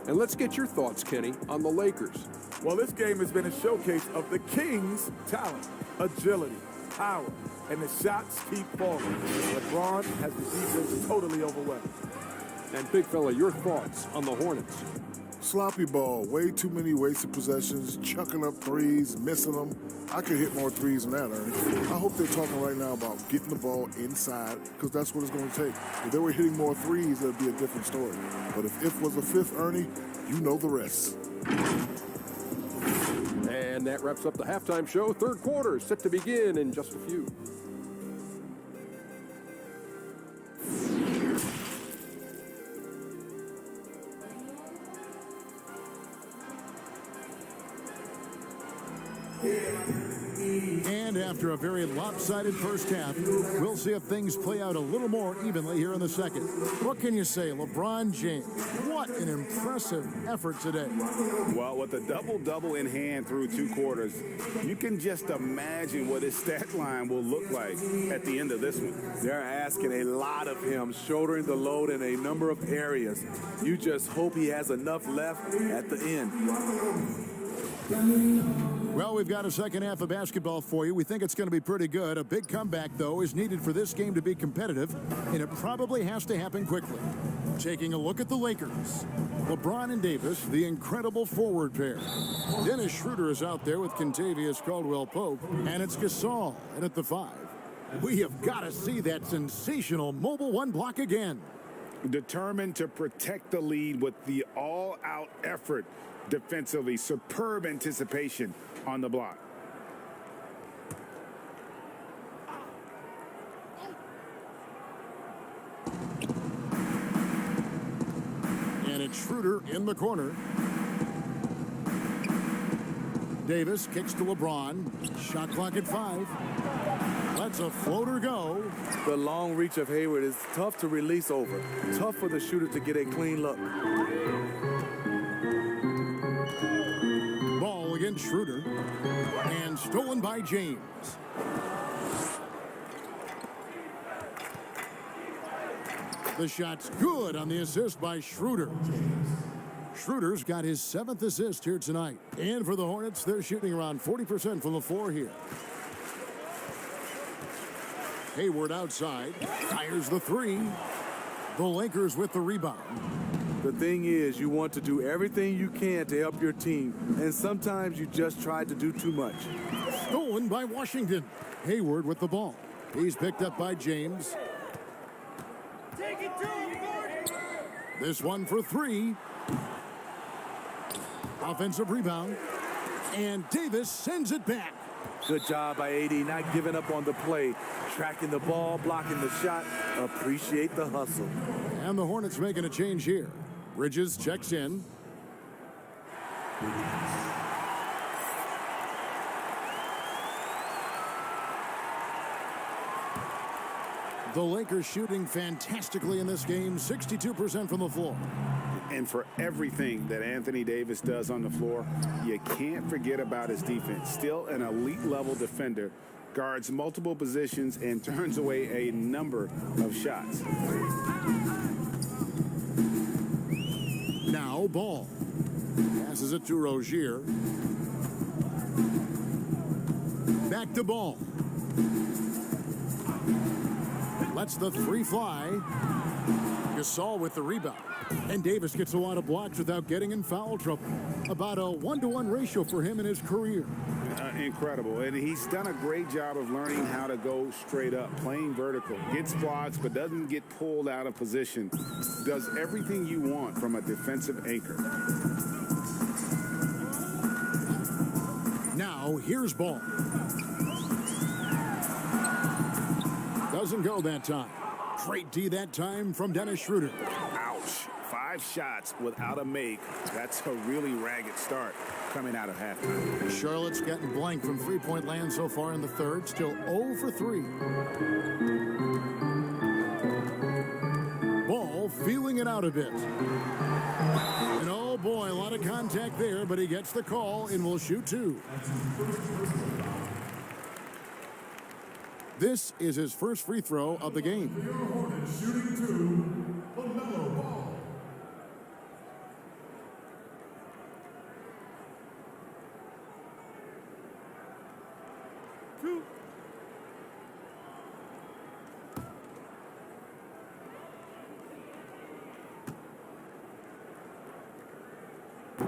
And let's get your thoughts, Kenny, on the Lakers. Well, this game has been a showcase of the Kings' talent, agility, power, and the shots keep falling. LeBron has the defense totally overwhelmed. And big fella, your thoughts on the Hornets? Sloppy ball, way too many wasted possessions, chucking up threes, missing them. I could hit more threes than that, Ernie. I hope they're talking right now about getting the ball inside, because that's what it's going to take. If they were hitting more threes, it would be a different story. But if was a fifth, Ernie, you know the rest. And that wraps up the halftime show. Third quarter is set to begin in just a few. And after a very lopsided first half, we'll see if things play out a little more evenly here in the second. What can you say, LeBron James? What an impressive effort today. Well, with a double-double in hand through 2 quarters, you can just imagine what his stat line will look like at the end of this one. They're asking a lot of him, shouldering the load in a number of areas. You just hope he has enough left at the end. Well, we've got a second half of basketball for you. We think it's going to be pretty good. A big comeback, though, is needed for this game to be competitive, and it probably has to happen quickly. Taking a look at the Lakers. LeBron and Davis, the incredible forward pair. Dennis Schroeder is out there with Kentavious Caldwell-Pope, and it's Gasol in at the 5. We have got to see that sensational mobile one block again. Determined to protect the lead with the all-out effort defensively. Superb anticipation on the block. And it's Schroeder in the corner. Davis kicks to LeBron. Shot clock at 5. Lets a floater go. The long reach of Hayward is tough to release over. Tough for the shooter to get a clean look. Ball against Schroeder. And stolen by James. The shot's good on the assist by Schroeder. Schroeder's got his 7th assist here tonight. And for the Hornets, they're shooting around 40% from the floor here. Hayward outside, fires the 3. The Lakers with the rebound. The thing is, you want to do everything you can to help your team, and sometimes you just try to do too much. Stolen by Washington. Hayward with the ball. He's picked up by James. Take it to him, Gordon. This one for 3. Offensive rebound. And Davis sends it back. Good job by AD, not giving up on the play. Tracking the ball, blocking the shot. Appreciate the hustle. And the Hornets making a change here. Bridges checks in. The Lakers shooting fantastically in this game, 62% from the floor. And for everything that Anthony Davis does on the floor, you can't forget about his defense. Still an elite level defender, guards multiple positions and turns away a number of shots. Now Ball. Passes it to Rozier. Back to Ball. Lets the 3 fly. Gasol with the rebound. And Davis gets a lot of blocks without getting in foul trouble. About a 1-to-1 ratio for him in his career. Incredible. And he's done a great job of learning how to go straight up, playing vertical. Gets blocks, but doesn't get pulled out of position. Does everything you want from a defensive anchor. Now, here's Ball. Doesn't go that time. Great D that time from Dennis Schroeder. Ouch. 5 shots without a make. That's a really ragged start coming out of halftime. Charlotte's getting blank from three-point land so far in the third. Still 0 for 3. Ball feeling it out a bit. And oh boy, a lot of contact there, but he gets the call and will shoot 2. This is his first free throw of the game. For your Hornets shooting 2, LaMelo Ball.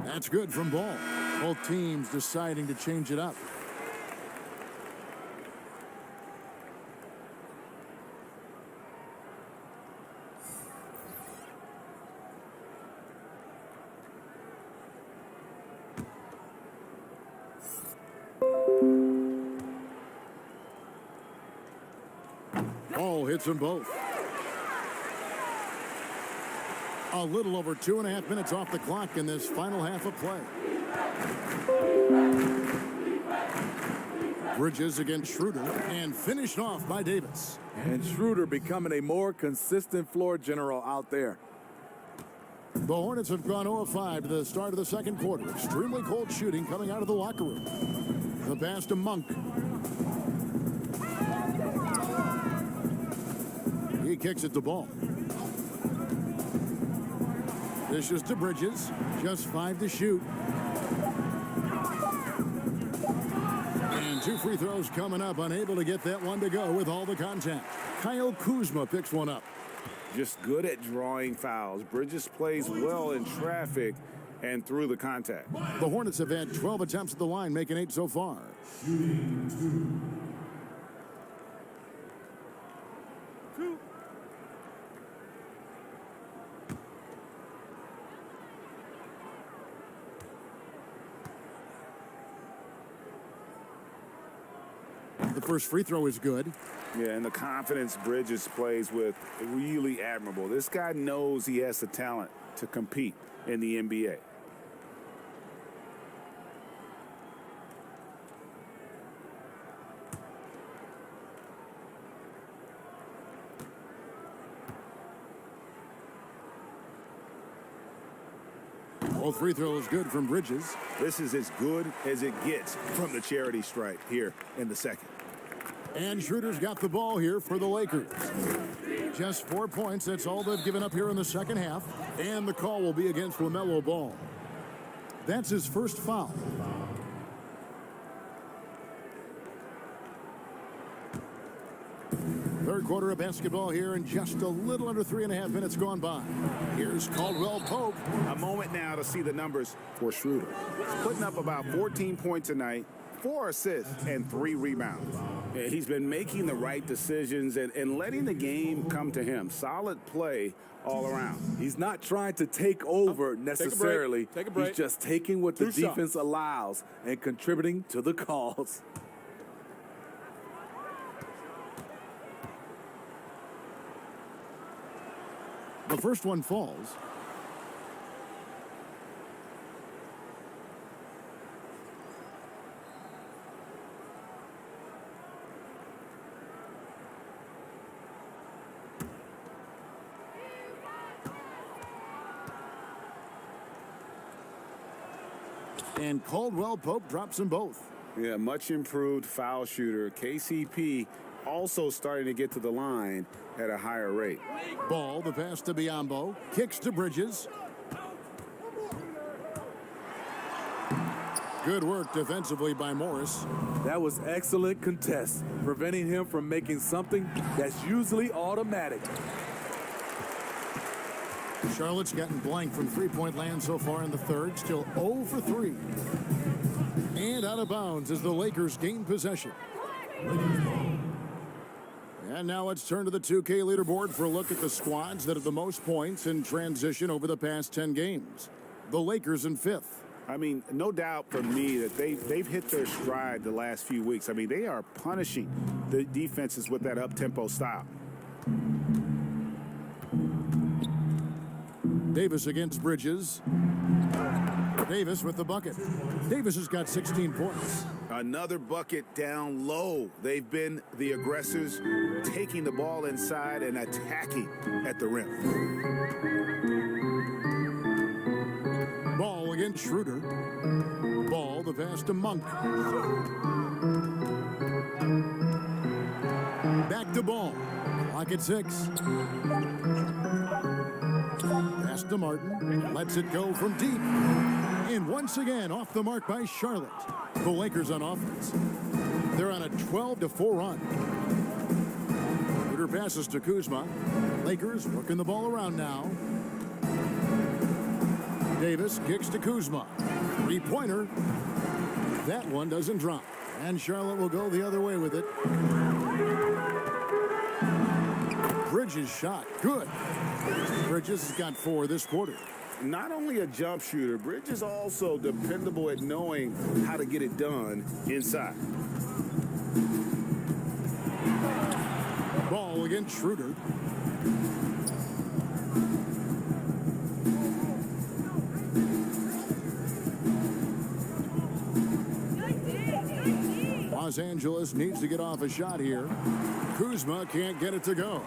That's good from Ball. Both teams deciding to change it up. Ball hits them both. A little over 2.5 minutes off the clock in this final half of play. Bridges against Schroeder, and finished off by Davis. And Schroeder becoming a more consistent floor general out there. The Hornets have gone 0-5 to the start of the second quarter. Extremely cold shooting coming out of the locker room. The pass to Monk. He kicks it to Ball. Dishes to Bridges. Just 5 to shoot. And 2 free throws coming up. Unable to get that one to go with all the contact. Kyle Kuzma picks one up. Just good at drawing fouls. Bridges plays well in traffic and through the contact. The Hornets have had 12 attempts at the line, making 8 so far. The first free throw is good. Yeah, and the confidence Bridges plays with, really admirable. This guy knows he has the talent to compete in the NBA. Both free throws good from Bridges. This is as good as it gets from the charity stripe here in the second. And Schroeder's got the ball here for the Lakers. Just 4 points. That's all they've given up here in the second half. And the call will be against LaMelo Ball. That's his first foul. Third quarter of basketball here, and just a little under 3.5 minutes gone by. Here's Caldwell Pope. A moment now to see the numbers for Schroeder. He's putting up about 14 points tonight, 4 assists, and 3 rebounds. He's been making the right decisions and letting the game come to him. Solid play all around. He's not trying to take over necessarily. Take a break. He's just taking what the 2 defense shots. allows and contributing to the calls. The first one falls. And Caldwell Pope drops them both. Yeah, much improved foul shooter. KCP also starting to get to the line at a higher rate. Ball, the pass to Biyombo. Kicks to Bridges. Good work defensively by Morris. That was excellent contest, preventing him from making something that's usually automatic. Charlotte's gotten blank from three-point land so far in the third. Still 0 for 3. And out of bounds as the Lakers gain possession. And now let's turn to the 2K leaderboard for a look at the squads that have the most points in transition over the past 10 games. The Lakers in 5th. I mean, no doubt for me that they've hit their stride the last few weeks. I mean, they are punishing the defenses with that up-tempo style. Davis against Bridges. Davis with the bucket. Davis has got 16 points. Another bucket down low. They've been the aggressors, taking the ball inside and attacking at the rim. Ball against Schroeder. Ball, the pass to Monk. Back to Ball. Clock at 6. Pass to Martin. Lets it go from deep. And once again, off the mark by Charlotte. The Lakers on offense. They're on a 12-4 run. Schroeder passes to Kuzma. Lakers working the ball around now. Davis kicks to Kuzma. Three-pointer. That one doesn't drop. And Charlotte will go the other way with it. Bridges shot. Good. Bridges has got 4 this quarter. Not only a jump shooter, Bridges also dependable at knowing how to get it done inside. Ball against Schroeder. Los Angeles needs to get off a shot here. Kuzma can't get it to go.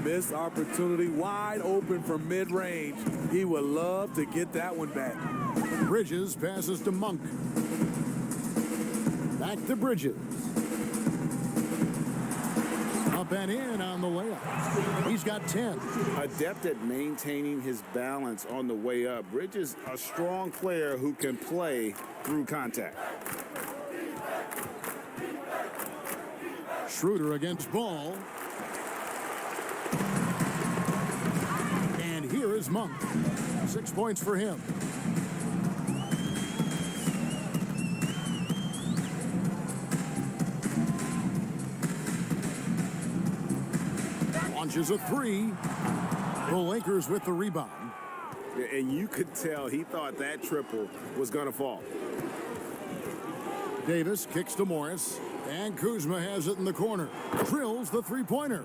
Missed opportunity, wide open from mid-range. He would love to get that one back. Bridges passes to Monk. Back to Bridges. Up and in on the layup. He's got 10. Adept at maintaining his balance on the way up. Bridges, a strong player who can play through contact. Schroeder against Ball. And here is Monk. 6 points for him. Launches a 3. The Lakers with the rebound. And you could tell he thought that triple was going to fall. Davis kicks to Morris. And Kuzma has it in the corner. Drills the three-pointer.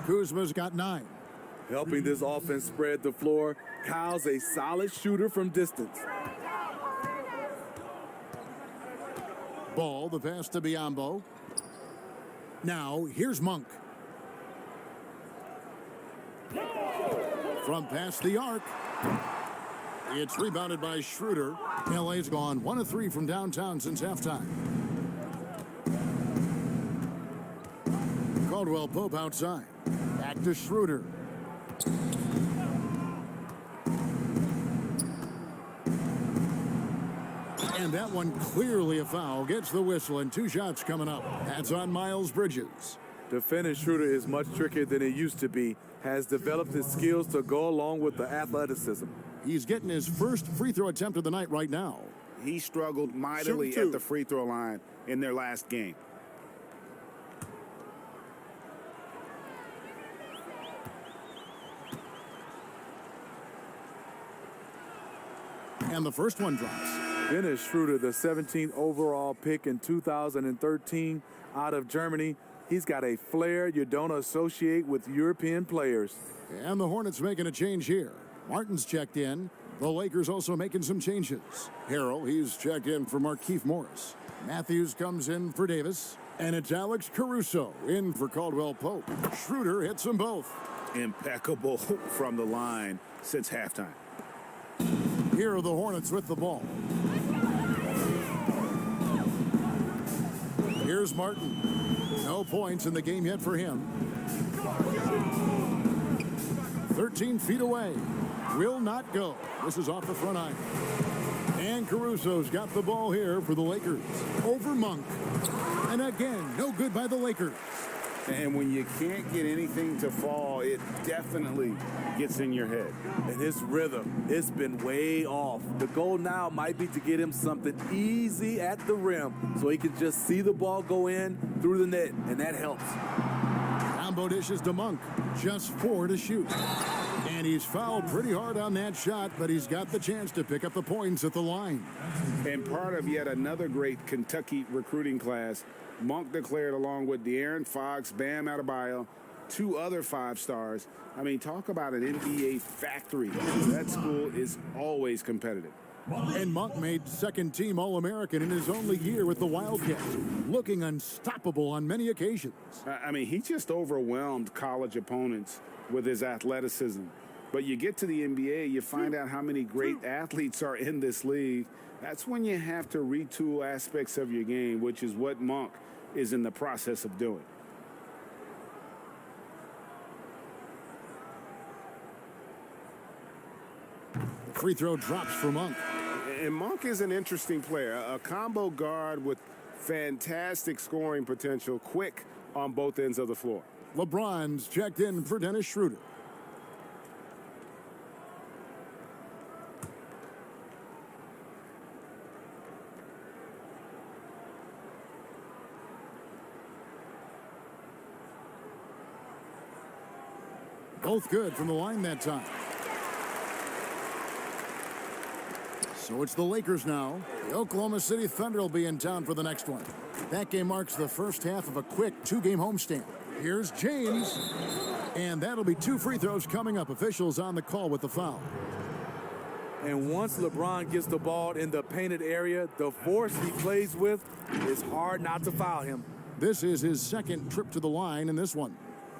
Kuzma's got 9. Helping this offense spread the floor. Kyle's a solid shooter from distance. Ball, the pass to Biyombo. Now, here's Monk. From past the arc. It's rebounded by Schroeder. LA's gone 1 of 3 from downtown since halftime. Caldwell Pope outside. Back to Schroeder. And that one clearly a foul. Gets the whistle and 2 shots coming up. That's on Miles Bridges. Defending Schroeder is much trickier than it used to be. Has developed his skills to go along with the athleticism. He's getting his first free throw attempt of the night right now. He struggled mightily at the free throw line in their last game. And the first one drops. Dennis Schroeder, the 17th overall pick in 2013 out of Germany. He's got a flair you don't associate with European players. And the Hornets making a change here. Martin's checked in. The Lakers also making some changes. Harrell, he's checked in for Markieff Morris. Matthews comes in for Davis. And it's Alex Caruso in for Caldwell Pope. Schroeder hits them both. Impeccable from the line since halftime. Here are the Hornets with the ball. Here's Martin. No points in the game yet for him. 13 feet away. Will not go. This is off the front iron. And Caruso's got the ball here for the Lakers. Over Monk. And again, no good by the Lakers. And when you can't get anything to fall, it definitely gets in your head. And his rhythm, it's been way off. The goal now might be to get him something easy at the rim so he can just see the ball go in through the net, and that helps. Combo dishes to Monk. Just 4 to shoot. And he's fouled pretty hard on that shot, but he's got the chance to pick up the points at the line. And part of yet another great Kentucky recruiting class, Monk declared along with De'Aaron Fox, Bam Adebayo, 2 other 5-stars. I mean, talk about an NBA factory. That school is always competitive. And Monk made second-team All-American in his only year with the Wildcats, looking unstoppable on many occasions. I mean, he just overwhelmed college opponents with his athleticism. But you get to the NBA, you find out how many great athletes are in this league. That's when you have to retool aspects of your game, which is what Monk is in the process of doing. The free throw drops for Monk. And Monk is an interesting player, a combo guard with fantastic scoring potential, quick on both ends of the floor. LeBron's checked in for Dennis Schroeder. Both good from the line that time. So it's the Lakers now. The Oklahoma City Thunder will be in town for the next one. That game marks the first half of a quick 2-game homestand. Here's James. And that'll be 2 free throws coming up. Officials on the call with the foul. And once LeBron gets the ball in the painted area, the force he plays with, it's hard not to foul him. This is his second trip to the line in this one.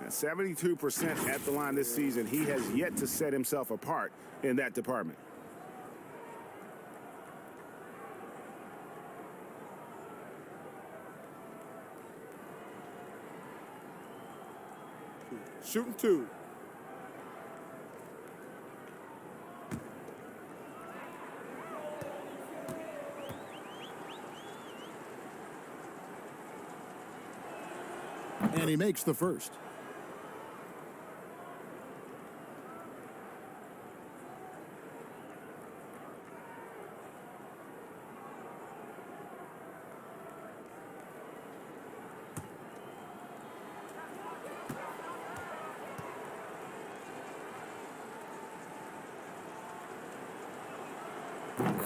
72% at the line this season. He has yet to set himself apart in that department. Shooting 2. And he makes the first.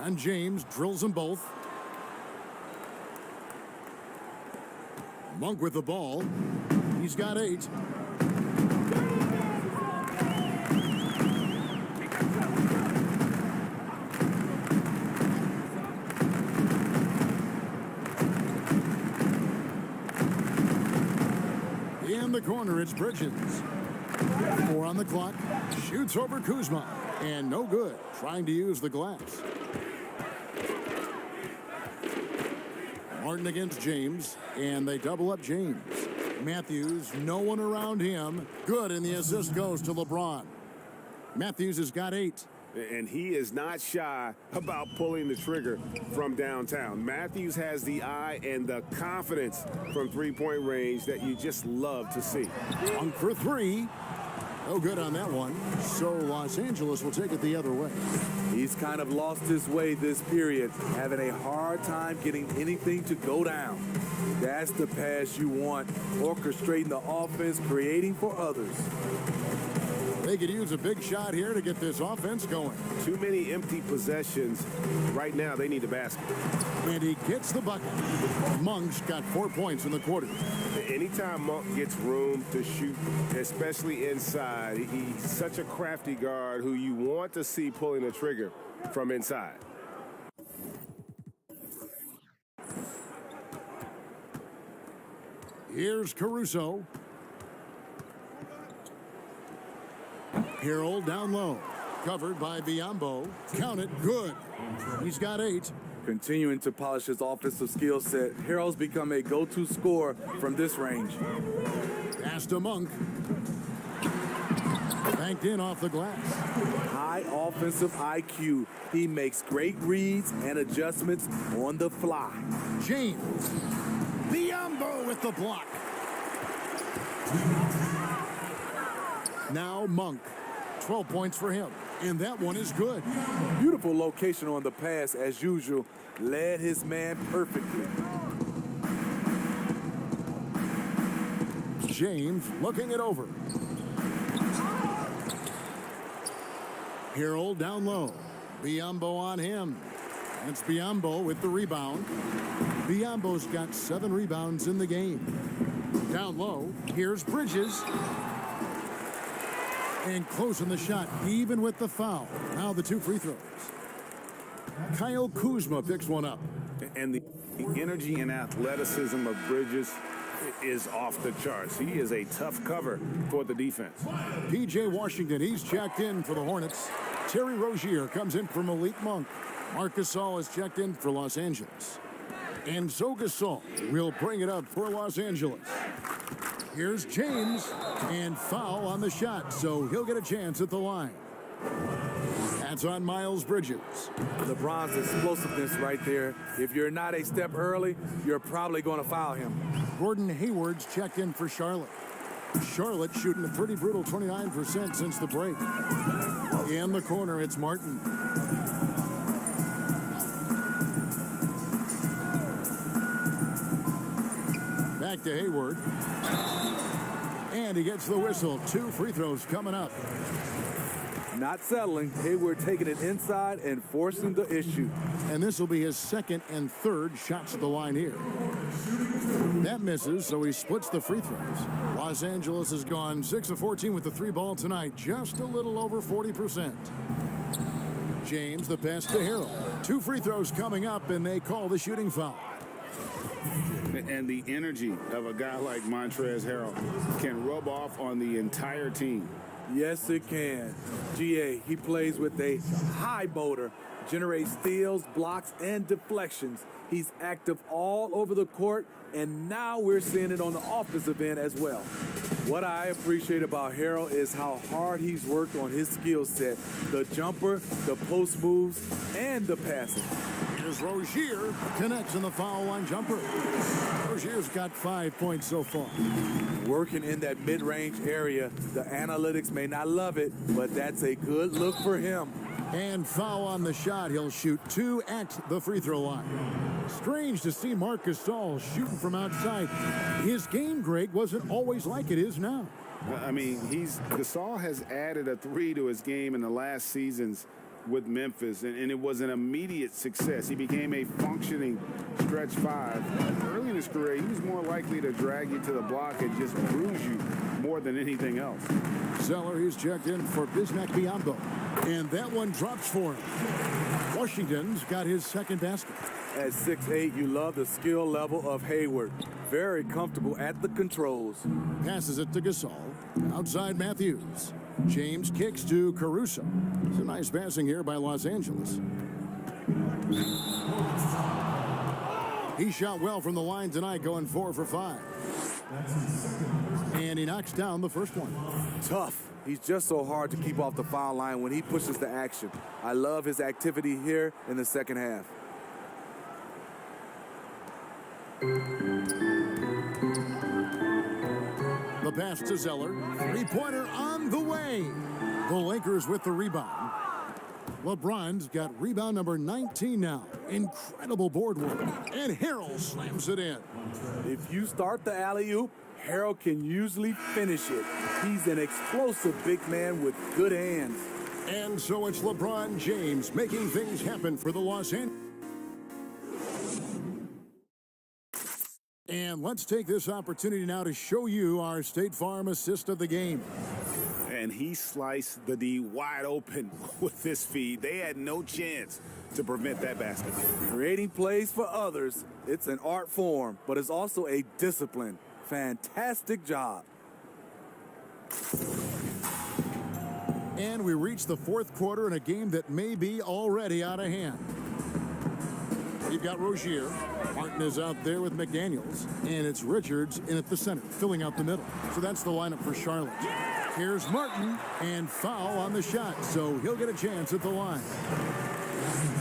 And James drills them both. Monk with the ball. He's got 8. In the corner, it's Bridges. 4 on the clock. Shoots over Kuzma. And no good. Trying to use the glass. Martin against James, and they double up James. Matthews, no one around him. Good, and the assist goes to LeBron. Matthews has got 8. And he is not shy about pulling the trigger from downtown. Matthews has the eye and the confidence from three-point range that you just love to see. On for 3. No good on that one. So Los Angeles will take it the other way. He's kind of lost his way this period, having a hard time getting anything to go down. That's the pass you want, orchestrating the offense, creating for others. They could use a big shot here to get this offense going. Too many empty possessions. Right now, they need a basket. And he gets the bucket. Monk's got 4 points in the quarter. Anytime Monk gets room to shoot, especially inside, he's such a crafty guard who you want to see pulling the trigger from inside. Here's Caruso. Harold down low. Covered by Biyombo. Count it. Good. He's got 8. Continuing to polish his offensive skill set, Harold's become a go-to scorer from this range. Pass to Monk. Banked in off the glass. High offensive IQ. He makes great reads and adjustments on the fly. James. Biyombo with the block. Now Monk. 12 points for him. And that one is good. Beautiful location on the pass, as usual. Led his man perfectly. James looking it over. Harold down low. Biyombo on him. It's Biyombo with the rebound. Biyombo's got 7 rebounds in the game. Down low, here's Bridges. And closing the shot, even with the foul. Now the 2 free throws. Kyle Kuzma picks one up. And the energy and athleticism of Bridges is off the charts. He is a tough cover for the defense. P.J. Washington, he's checked in for the Hornets. Terry Rozier comes in for Malik Monk. Marc Gasol is checked in for Los Angeles. And so Gasol will bring it up for Los Angeles. Here's James, and foul on the shot, so he'll get a chance at the line. That's on Miles Bridges. LeBron's explosiveness right there. If you're not a step early, you're probably going to foul him. Gordon Hayward's checked in for Charlotte. Charlotte shooting a pretty brutal 29% since the break. In the corner, it's Martin. Back to Hayward. And he gets the whistle. 2 free throws coming up. Not settling. Hayward taking it inside and forcing the issue. And this will be his 2nd and 3rd shots at the line here. That misses, so he splits the free throws. Los Angeles has gone 6 of 14 with the 3 ball tonight, just a little over 40%. James, the pass to Harrell. 2 free throws coming up, and they call the shooting foul. And the energy of a guy like Montrezl Harrell can rub off on the entire team. Yes, it can. GA, he plays with a high motor, generates steals, blocks, and deflections. He's active all over the court, and now we're seeing it on the offensive end as well. What I appreciate about Harrell is how hard he's worked on his skill set. The jumper, the post moves, and the passing. Here's Rozier, connects on the foul line jumper. Rozier's got 5 points so far. Working in that mid-range area, the analytics may not love it, but that's a good look for him. And foul on the shot. He'll shoot 2 at the free throw line. Strange to see Marc Gasol shooting from outside. His game, Greg, wasn't always like it is now. I mean, Gasol has added a 3 to his game in the last seasons with Memphis, and it was an immediate success. He became a functioning stretch 5. Early in his career, he was more likely to drag you to the block and just bruise you more than anything else. Zeller, he's checked in for Bismack Biyombo, and that one drops for him. Washington's got his 2nd basket. At 6'8", you love the skill level of Hayward. Very comfortable at the controls. Passes it to Gasol. Outside Matthews. James kicks to Caruso. It's a nice passing here by Los Angeles. He shot well from the line tonight, going 4 for 5. And he knocks down the first one. Tough. He's just so hard to keep off the foul line when he pushes the action. I love his activity here in the second half. The pass to Zeller. 3-pointer on the way. The Lakers with the rebound. LeBron's got rebound number 19 now. Incredible board work. And Harrell slams it in. If you start the alley-oop, Harrell can usually finish it. He's an explosive big man with good hands. And so it's LeBron James making things happen for the Los Angeles. And let's take this opportunity now to show you our State Farm assist of the game. And he sliced the D wide open with this feed. They had no chance to prevent that basket. Creating plays for others, it's an art form, but it's also a discipline. Fantastic job. And we reach the 4th quarter in a game that may be already out of hand. You've got Rozier. Martin is out there with McDaniels. And it's Richards in at the center, filling out the middle. So that's the lineup for Charlotte. Here's Martin, and foul on the shot. So he'll get a chance at the line.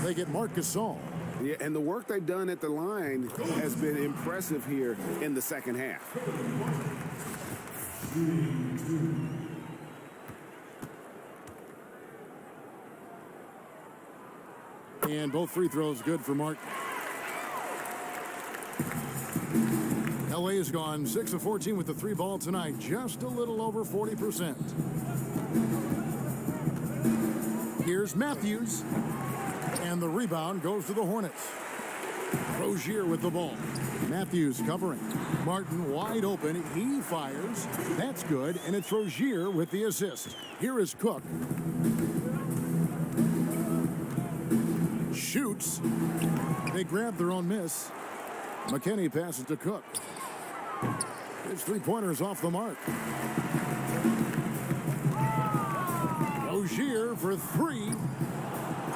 They get Marc Gasol. Yeah, and the work they've done at the line has been impressive here in the second half. And both free throws good for Martin. LA has gone 6 of 14 with the 3 ball tonight, just a little over 40%. Here's Matthews, and the rebound goes to the Hornets. Rozier with the ball. Matthews covering. Martin wide open. He fires. That's good, and it's Rozier with the assist. Here is Cook. Shoots. They grab their own miss. McKinney passes to Cook. His 3-pointer's off the mark. Rozier for 3.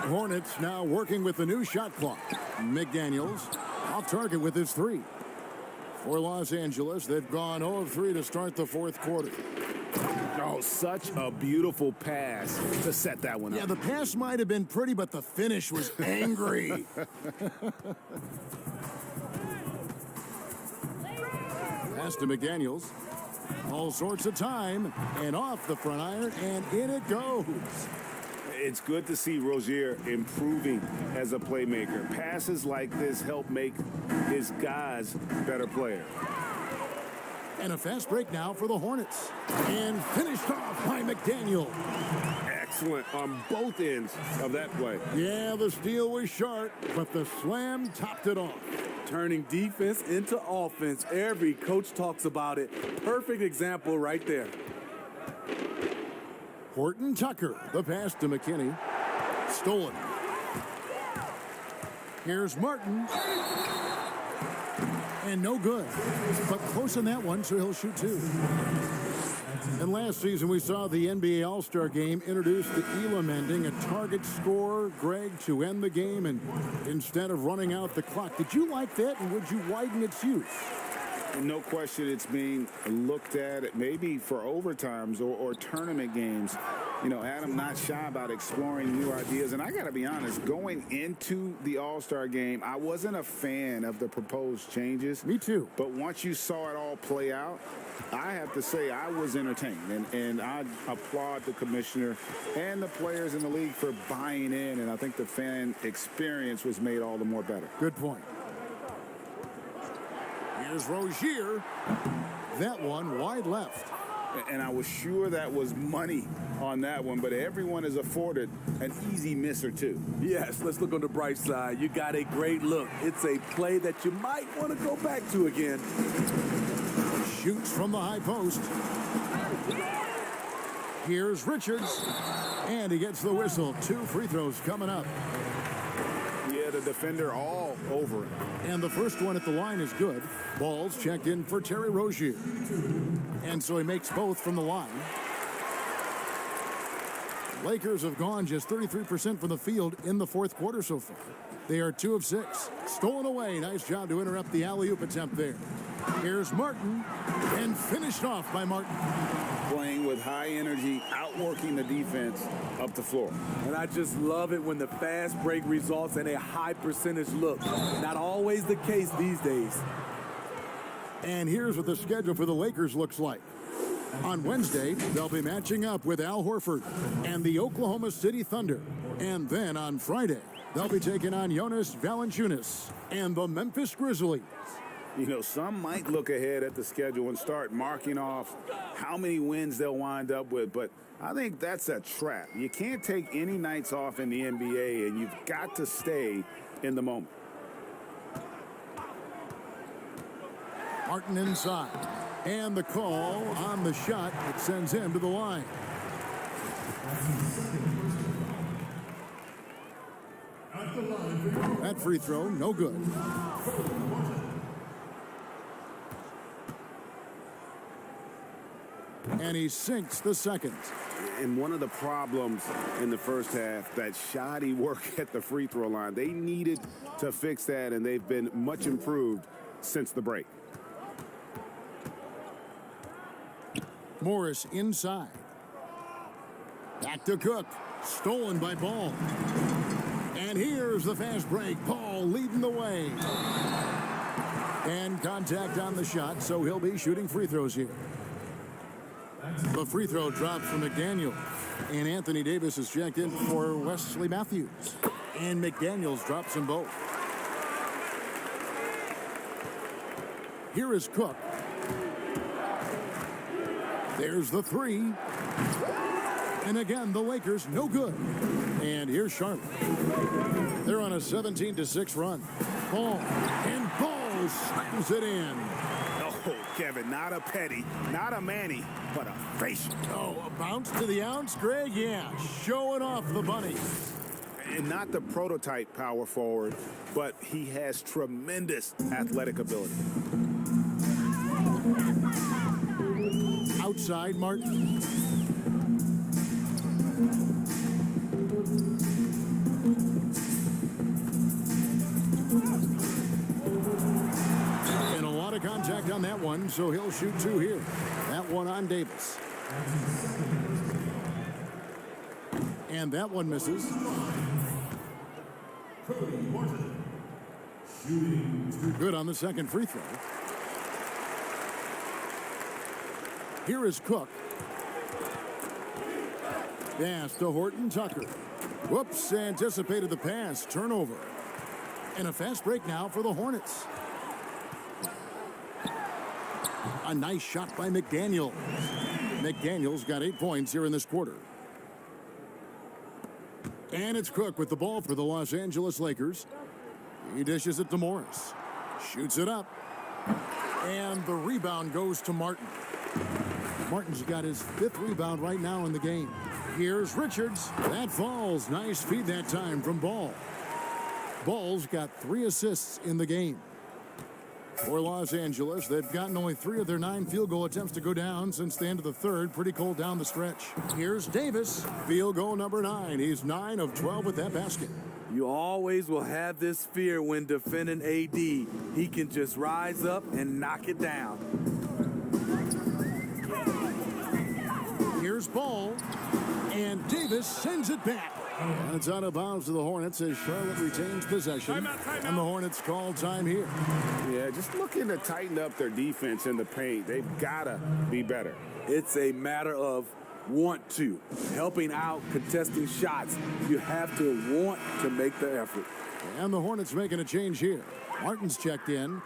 Hornets now working with the new shot clock. McDaniels off target with his 3. For Los Angeles, they've gone 0 of 3 to start the 4th quarter. Oh, such a beautiful pass to set that one up. Yeah, the pass might have been pretty, but the finish was angry. Pass to McDaniels. All sorts of time, and off the front iron, and in it goes. It's good to see Rozier improving as a playmaker. Passes like this help make his guys better players. And a fast break now for the Hornets. And finished off by McDaniel. Excellent on both ends of that play. Yeah, the steal was sharp, but the slam topped it off. Turning defense into offense. Every coach talks about it. Perfect example right there. Horton Tucker, the pass to McKinney. Stolen. Here's Martin. And no good. But close on that one, so he'll shoot two. And last season, we saw the NBA All-Star Game introduce the Elam ending, a target score, Greg, to end the game, and instead of running out the clock. Did you like that, and would you widen its use? No question it's being looked at maybe for overtimes or tournament games. You know, Adam not shy about exploring new ideas. And I got to be honest, going into the All-Star game, I wasn't a fan of the proposed changes. Me too. But once you saw it all play out, I have to say I was entertained. And I applaud the commissioner and the players in the league for buying in. And I think the fan experience was made all the more better. Good point. Here's Rozier. That one wide left. And I was sure that was money on that one, but everyone is afforded an easy miss or two. Yes, let's look on the bright side. You got a great look. It's a play that you might want to go back to again. Shoots from the high post. Here's Richards. And he gets the whistle. 2 free throws coming up. Yeah, the defender all over it. And the first one at the line is good. Ball's checked in for Terry Rozier. And so he makes both from the line. Lakers have gone just 33% from the field in the fourth quarter so far. They are 2 of 6. Stolen away. Nice job to interrupt the alley-oop attempt there. Here's Martin. And finished off by Martin. Playing with high energy, outworking the defense up the floor. And I just love it when the fast break results in a high percentage look. Not always the case these days. And here's what the schedule for the Lakers looks like. On Wednesday, they'll be matching up with Al Horford and the Oklahoma City Thunder. And then on Friday, they'll be taking on Jonas Valanciunas and the Memphis Grizzlies. You know, some might look ahead at the schedule and start marking off how many wins they'll wind up with, but I think that's a trap. You can't take any nights off in the NBA, and you've got to stay in the moment. Martin inside. And the call on the shot that sends him to the line. That free throw, no good. And he sinks the second. And one of the problems in the first half, that shoddy work at the free throw line. They needed to fix that, and they've been much improved since the break. Morris inside. Back to Cook. Stolen by Ball. And here's the fast break. Ball leading the way. And contact on the shot, so he'll be shooting free throws here. The free throw drops from McDaniel. And Anthony Davis is checked in for Wesley Matthews. And McDaniels drops them both. Here is Cook. There's the three. And again, the Lakers, no good. And here's Charlotte. They're on a 17-6 run. Ball. And Ball slams it in. Oh, Kevin, not a petty, not a Manny, but a facial. Oh, a bounce to the ounce, Greg? Yeah, showing off the bunny. And not the prototype power forward, but he has tremendous athletic ability. Outside, Martin. And a lot of contact on that one, so he'll shoot two here. That one on Davis. And that one misses. Good on the second free throw. Here is Cook. Pass to Horton Tucker. Whoops, anticipated the pass. Turnover. And a fast break now for the Hornets. A nice shot by McDaniel. McDaniel's got 8 points here in this quarter. And it's Cook with the ball for the Los Angeles Lakers. He dishes it to Morris. Shoots it up. And the rebound goes to Martin. Martin's got his 5th rebound right now in the game. Here's Richards. That falls. Nice feed that time from Ball. Ball's got 3 assists in the game. For Los Angeles, they've gotten only 3 of their 9 field goal attempts to go down since the end of the third. Pretty cold down the stretch. Here's Davis. Field goal number 9. He's 9 of 12 with that basket. You always will have this fear when defending AD. He can just rise up and knock it down. Here's Ball. And Davis sends it back. And it's out of bounds to the Hornets as Charlotte retains possession. Timeout. And the Hornets call time here. Yeah, just looking to tighten up their defense in the paint. They've got to be better. It's a matter of want to. Helping out, contesting shots. You have to want to make the effort. And the Hornets making a change here. Martin's checked in.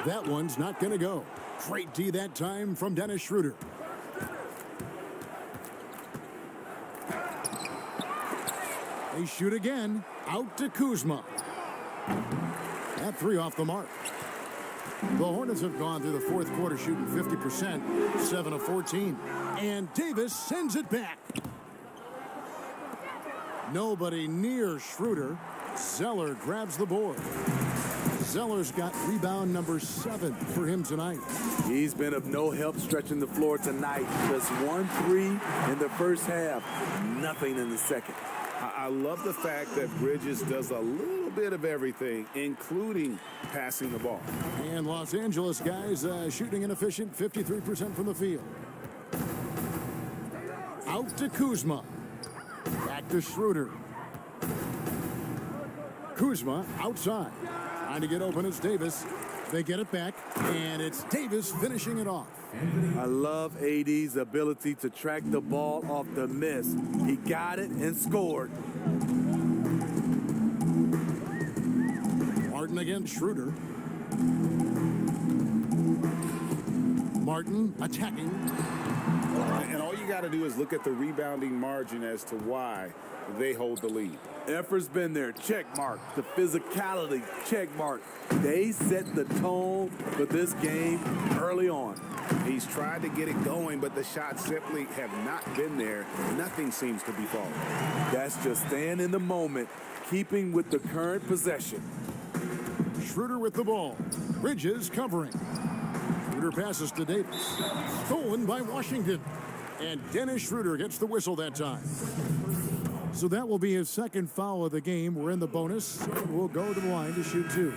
That one's not going to go. Great D that time from Dennis Schroeder. They shoot again. Out to Kuzma. That 3 off the mark. The Hornets have gone through the 4th quarter shooting 50%, 7 of 14. And Davis sends it back. Nobody near Schroeder. Zeller grabs the board. Zeller's got rebound number 7 for him tonight. He's been of no help stretching the floor tonight. Just 1 3 in the first half. Nothing in the second. I love the fact that Bridges does a little bit of everything, including passing the ball. And Los Angeles guys shooting inefficient, 53% from the field. Out to Kuzma. Back to Schroeder. Kuzma outside. Trying to get open, it's Davis. They get it back, and it's Davis finishing it off. I love AD's ability to track the ball off the miss. He got it and scored. Martin against Schroeder. Martin attacking. And all you got to do is look at the rebounding margin as to why they hold the lead. Effort's been there, check mark. The physicality, check mark. They set the tone for this game early on. He's tried to get it going, but the shots simply have not been there. Nothing seems to be falling. That's just staying in the moment, keeping with the current possession. Schroeder with the ball. Bridges covering. Schroeder passes to Davis. Stolen by Washington. And Dennis Schroeder gets the whistle that time. So that will be his 2nd foul of the game. We're in the bonus. We'll go to the line to shoot 2.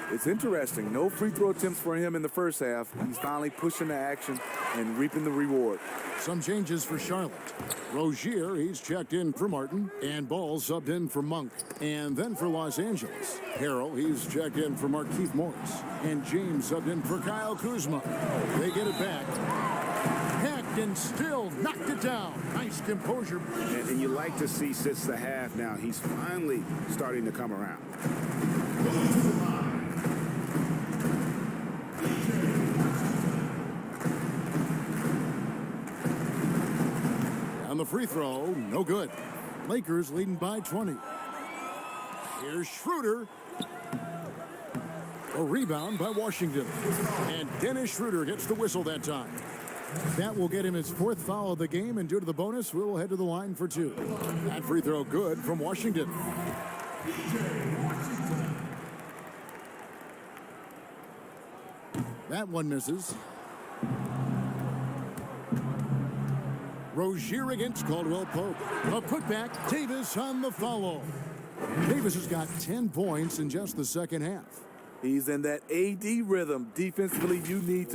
It's interesting. No free throw attempts for him in the first half. He's finally pushing the action and reaping the reward. Some changes for Charlotte. Rozier, he's checked in for Martin. And Ball subbed in for Monk. And then for Los Angeles, Harrell, he's checked in for Markieff Morris. And James subbed in for Kyle Kuzma. They get it back. Hacked and still knocked it down. Nice composure. And you like to see since the half now, he's finally starting to come around. On the free throw, no good. Lakers leading by 20. Here's Schroeder. A rebound by Washington. And Dennis Schroeder gets the whistle that time. That will get him his 4th foul of the game, and due to the bonus, we will head to the line for 2. That free throw good from Washington. That one misses. Rozier against Caldwell Pope. A putback. Davis on the follow. Davis has got 10 points in just the second half. He's in that AD rhythm. Defensively, you need to